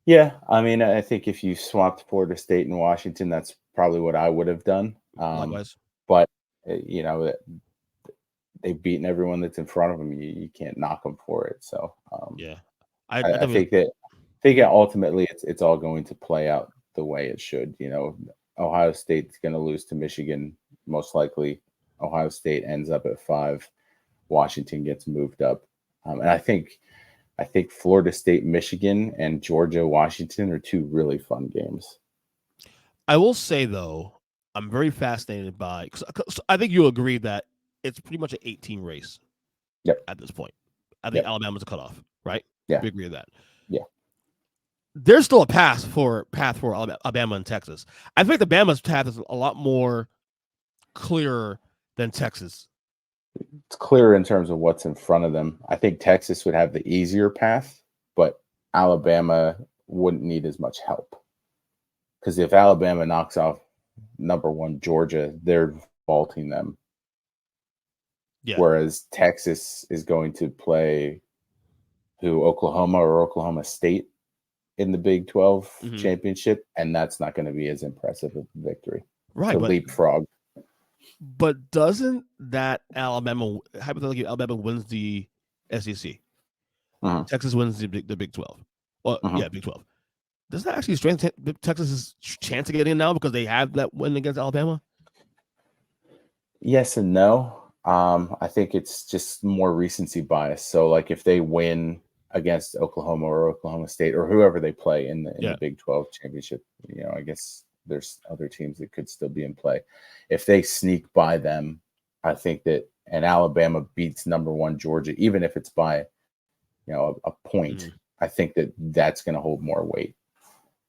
Yeah, I mean, I think if you swapped Florida State and Washington, that's probably what I would have done. Likewise, but they've beaten everyone that's in front of them. You can't knock them for it. So I think ultimately it's all going to play out the way it should. Ohio State's going to lose to Michigan most likely. Ohio State ends up at 5. Washington gets moved up, and I think Florida State, Michigan, and Georgia, Washington are 2 really fun games. I will say though, I'm very fascinated by because I think you agree that it's pretty much an 8-team race. Yep. At this point, I think Alabama's a cutoff, right? Yeah, we agree with that. Yeah. There's still a path for Alabama and Texas. I think Alabama's path is a lot more clearer than Texas. It's clearer in terms of what's in front of them. I think Texas would have the easier path, but Alabama wouldn't need as much help. Because if Alabama knocks off number 1 Georgia, they're vaulting them. Yeah. Whereas Texas is going to play Oklahoma or Oklahoma State in the Big 12 championship, and that's not going to be as impressive a victory. Right. To leapfrog. But doesn't that hypothetically Alabama wins the SEC, Texas wins the Big 12? Well, Big 12. Does that actually strengthen Texas's chance to get in now because they have that win against Alabama? Yes and no. I think it's just more recency bias. So, like, if they win against Oklahoma or Oklahoma State or whoever they play in the Big 12 championship, I guess there's other teams that could still be in play. If they sneak by them, I think that and Alabama beats number 1 Georgia, even if it's by, a point, I think that that's going to hold more weight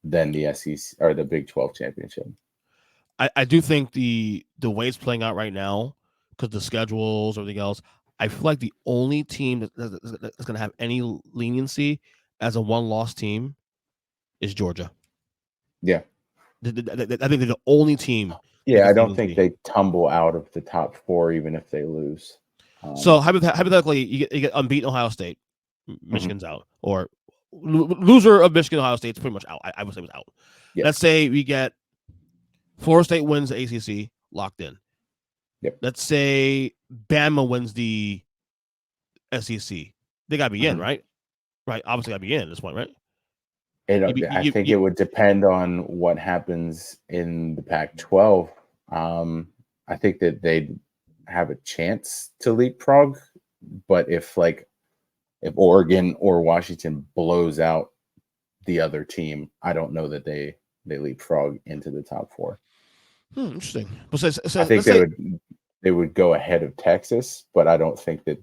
than the SEC or the Big 12 championship. I do think the way it's playing out right now, because the schedules, everything else, I feel like the only team that's going to have any leniency as a 1-loss team is Georgia. Yeah. I think they're the only team. Yeah, I don't think they tumble out of the top 4 even if they lose. So hypothetically, you get unbeaten Ohio State, Michigan's out, or loser of Michigan Ohio State is pretty much out. I would say was out. Yep. Let's say we get Florida State wins the ACC, locked in. Yep. Let's say Bama wins the SEC. They got to be in, right? Right. Obviously, got to be in at this point, right? I think it would depend on what happens in the Pac-12. I think that they'd have a chance to leapfrog, but if Oregon or Washington blows out the other team, I don't know that they leapfrog into the top 4. Interesting. I think they would go ahead of Texas, but I don't think that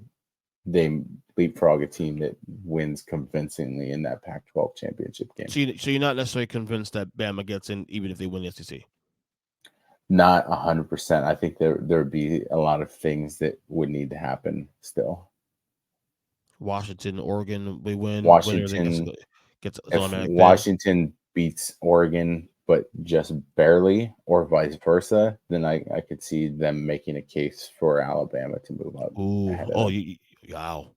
they leapfrog a team that wins convincingly in that Pac-12 championship game. So you're not necessarily convinced that Bama gets in, even if they win the SEC? Not 100%. I think there would be a lot of things that would need to happen still. Washington, Oregon, we win. Washington beats Oregon, but just barely, or vice versa, then I could see them making a case for Alabama to move up. Wow!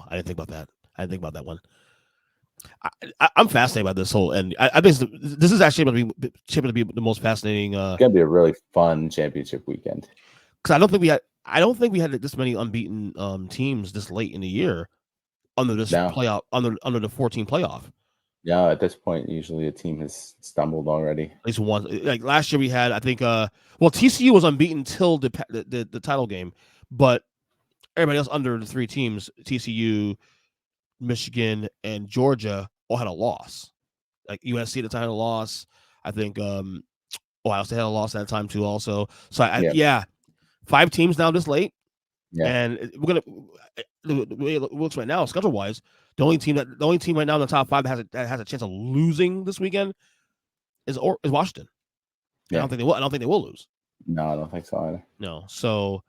I didn't think about that one. I'm fascinated by this whole, and I think this is actually going to be the most fascinating. It's going to be a really fun championship weekend because I don't think we had this many unbeaten teams this late in the year under this playoff under the 14 playoff. Yeah, at this point, usually a team has stumbled already. At least one. Like last year, we had TCU was unbeaten till the title game, but everybody else under the 3 teams, TCU, Michigan, and Georgia, all had a loss. Like USC at the time had a loss. I think Ohio State had a loss at that time too. Also, so 5 teams now this late, and we're gonna. The way it looks right now, schedule wise, the only team right now in the top 5 that has a chance of losing this weekend is Washington. Yeah. I don't think they will lose. No, I don't think so either. No, so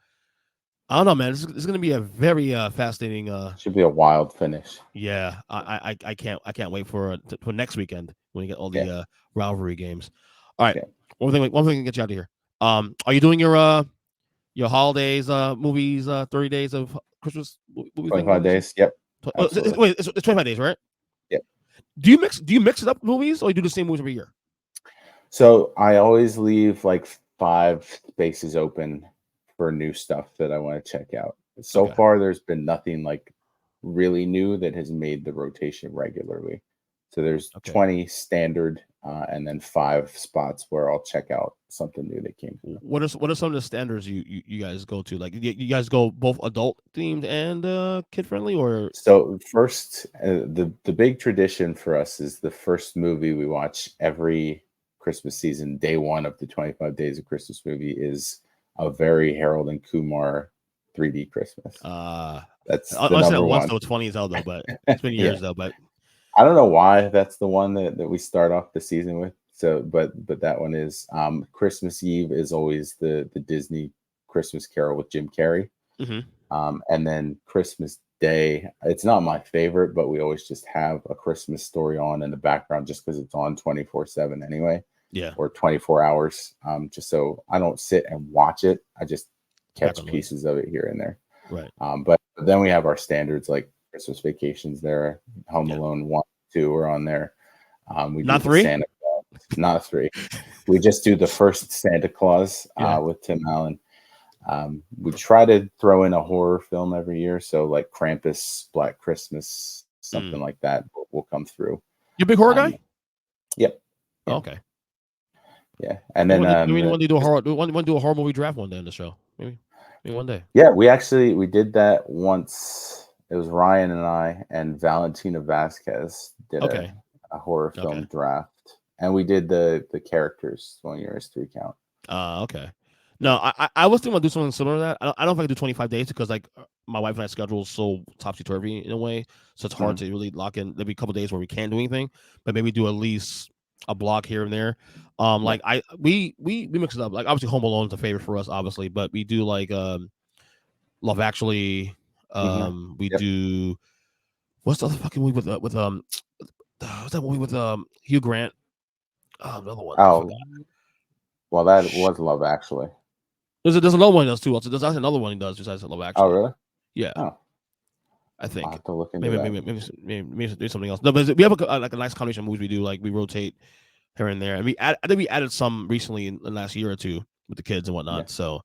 I don't know, man. This is going to be a very fascinating. Should be a wild finish. Yeah, I can't wait for next weekend when you get all the rivalry games. All right, one thing to get you out of here. Are you doing your holidays, movies, 30 days of Christmas? 25 days. Yep. Wait, it's 25 days, right? Yep. Do you mix it up movies, or you do the same movies every year? So I always leave like 5 spaces open for new stuff that I want to check out. So far, there's been nothing like really new that has made the rotation regularly. So there's 20 standard, and then 5 spots where I'll check out something new that came through. What are some of the standards you guys go to? Like you guys go both adult themed and kid friendly, or? So first, the big tradition for us is the first movie we watch every Christmas season. Day 1 of the 25 Days of Christmas movie is a very Harold and Kumar 3D Christmas. That's the number one. So 20 is out though, but it's been years though. But I don't know why that's the one that we start off the season with. So, but that one is Christmas Eve is always the Disney Christmas Carol with Jim Carrey, and then Christmas Day. It's not my favorite, but we always just have a Christmas story on in the background just because it's on 24/7 anyway. Yeah, or 24 hours. Just so I don't sit and watch it, I just catch pieces of it here and there. Right. But then we have our standards like Christmas Vacations there, Home Alone 1, 2 are on there. We not do 3? Santa Claus, not 3. We just do the first Santa Claus with Tim Allen. We try to throw in a horror film every year, so like Krampus, Black Christmas, something like that will come through. You a big horror guy? Yep. Oh, okay. Yeah, and then we want to do a horror movie draft one day on the show. Maybe one day. Yeah, we did that once. It was Ryan and I and Valentina Vasquez did a horror film draft, and we did the characters 1 year as 3 count. Okay. No, I was thinking about doing something similar to that. I don't know if I can do 25 days because like my wife and I schedule is so topsy turvy in a way, so it's hard to really lock in. There'll be a couple days where we can't do anything, but maybe do at least a block here and there. Like we mix it up. Like obviously Home Alone is a favorite for us, obviously, but we do like Love Actually. We do what's the other fucking movie with what's that movie with Hugh Grant? Another one. Oh, well, that was Love Actually. There's another one he does too. Also, there's another one he does besides Love Actually. Oh, really? Yeah. Oh. I think I'll have to look into that. maybe do something else. No, but we have like a nice combination of movies we do. Like we rotate here and there, and I think we added some recently in the last year or two with the kids and whatnot. Yeah. So,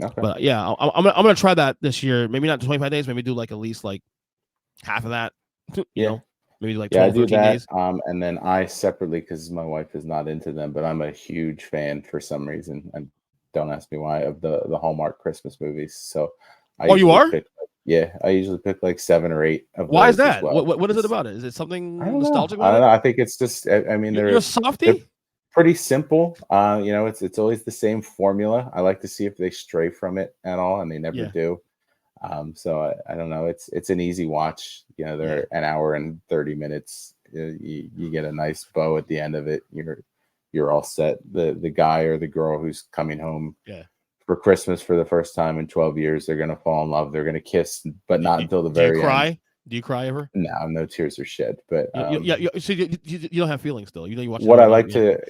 Okay. but yeah, I'm gonna try that this year. Maybe not 25 days. Maybe do like at least like half of that. You know, maybe like 12, I do 13 that. days. And then I separately, because my wife is not into them, but I'm a huge fan for some reason, and don't ask me why, of the Hallmark Christmas movies. So I you are? I usually pick like 7 or 8 of Why is those as that? well. What is it about it? Is it something I don't know. nostalgic I about don't it? know. I think it's just. I mean, You're a they're softie. pretty simple. It's always the same formula. I like to see if they stray from it at all, and they never do. So I don't know. It's an easy watch. They're an hour and 30 minutes. You get a nice bow at the end of it. You're all set. The guy or the girl who's coming home for Christmas for the first time in 12 years, they're gonna fall in love. They're gonna kiss, but not until the very end. Do you cry ever? No tears are shed. But so you don't have feelings still. You watch. What I like to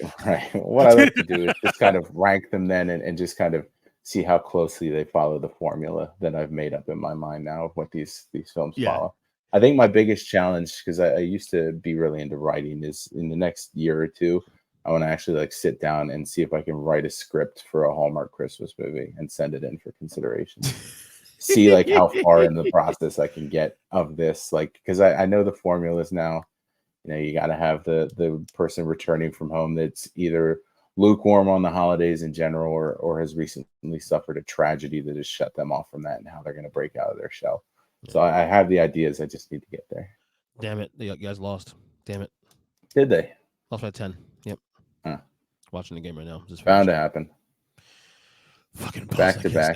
do is just kind of rank them then, and just kind of see how closely they follow the formula that I've made up in my mind now of what these films follow. I think my biggest challenge, because I used to be really into writing, is in the next year or two, I want to actually like sit down and see if I can write a script for a Hallmark Christmas movie and send it in for consideration. See like how far in the process I can get of this, like, because I know the formulas now. You got to have the person returning from home that's either lukewarm on the holidays in general, or has recently suffered a tragedy that has shut them off from that, and how they're going to break out of their shell. So I have the ideas. I just need to get there. Damn it. You guys lost. Damn it. Did they? Lost by 10. Yep. Huh. Watching the game right now. Just bound to happen. Fucking back to back.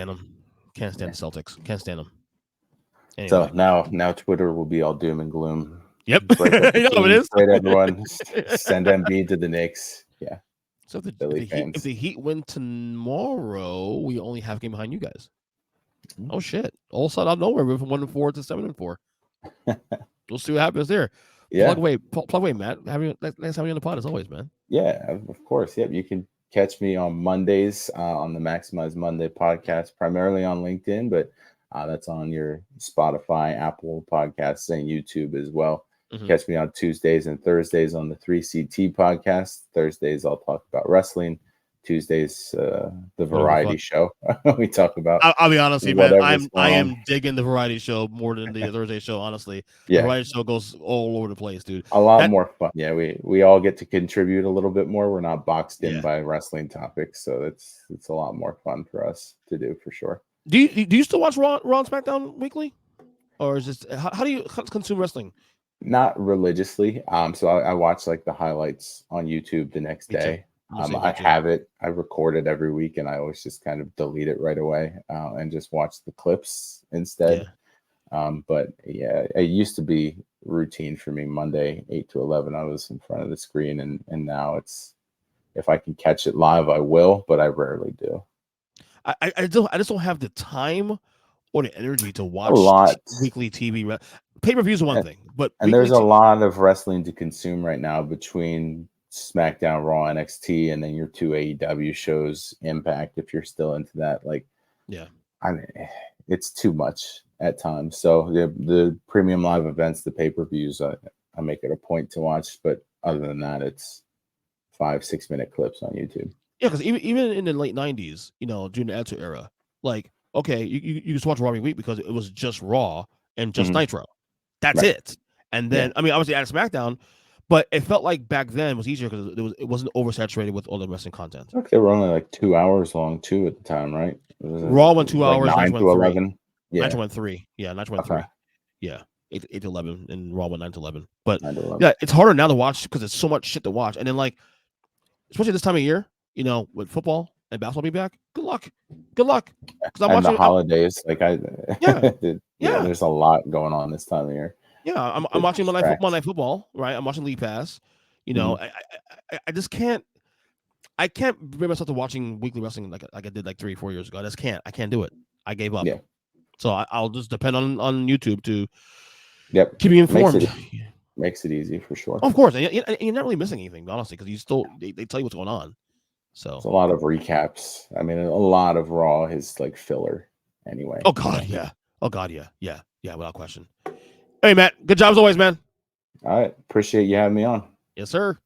Can't stand the Celtics. Can't stand them. Anyway. So now Twitter will be all doom and gloom. Yep. It is. Trade everyone. Send Embiid to the Knicks. Yeah. So if the Heat win tomorrow, we only have a game behind you guys. Oh shit! All of a sudden, out of nowhere, we're from 1-4 to 7-4. We'll see what happens there. Yeah. Plug away, Matt. Next time you're on the pod, as always, man. Yeah, of course. Yep. You can catch me on Mondays on the Maximize Monday podcast, primarily on LinkedIn, but that's on your Spotify, Apple Podcasts, and YouTube as well. Mm-hmm. Catch me on Tuesdays and Thursdays on the 3CT podcast. Thursdays, I'll talk about wrestling. Tuesdays, the variety show. We talk about. I'll be honest, man. I am digging the variety show more than the Thursday show. Honestly, the variety show goes all over the place, dude. A lot more fun. Yeah, we all get to contribute a little bit more. We're not boxed in by wrestling topics, so it's a lot more fun for us to do for sure. Do you still watch Raw and SmackDown weekly, or is this how do you consume wrestling? Not religiously. So I watch like the highlights on YouTube the next day. I have it. I record it every week, and I always just kind of delete it right away and just watch the clips instead. But yeah, it used to be routine for me. Monday 8 to 11, I was in front of the screen, and now it's, if I can catch it live, I will, but I rarely do. I just don't have the time or the energy to watch weekly TV. Pay-per-view is one thing, but there's a lot of wrestling to consume right now between SmackDown, Raw, NXT, and then your 2 AEW shows, Impact, if you're still into that. Like, I mean, it's too much at times. So the premium live events, the pay-per-views, I make it a point to watch. But other than that, it's 5-6 minute clips on YouTube. Yeah, because even in the late 90s, during the Attitude Era, like, okay, you just watch Raw every week because it was just Raw and just Nitro. That's it. And then, I mean, obviously added SmackDown, but it felt like back then was easier because it wasn't oversaturated with all the wrestling content. Look, they were only like 2 hours long too at the time, right? Raw went 2 hours. 9 to 11. Yeah, Nitro went 3. Yeah, Nitro went 3. Yeah, 8 to 11, and Raw went 9 to 11. But yeah, it's harder now to watch because there's so much shit to watch. And then, like, especially this time of year, with football and basketball be back. Good luck. Because I'm watching the holidays. There's a lot going on this time of year. Yeah, I'm watching Monday Night Football, right? I'm watching League Pass. I just can't. I can't bring myself to watching weekly wrestling like I did like 3 or 4 years ago. I just can't. I can't do it. I gave up. Yeah. So I'll just depend on YouTube to keep me informed. Makes it easy for sure. Of course, and you're not really missing anything, honestly, because you still they tell you what's going on. So it's a lot of recaps. I mean, a lot of Raw is like filler anyway. Oh God, yeah. Oh God, yeah. Without question. Hey, Matt, good job as always, man. All right. Appreciate you having me on. Yes, sir.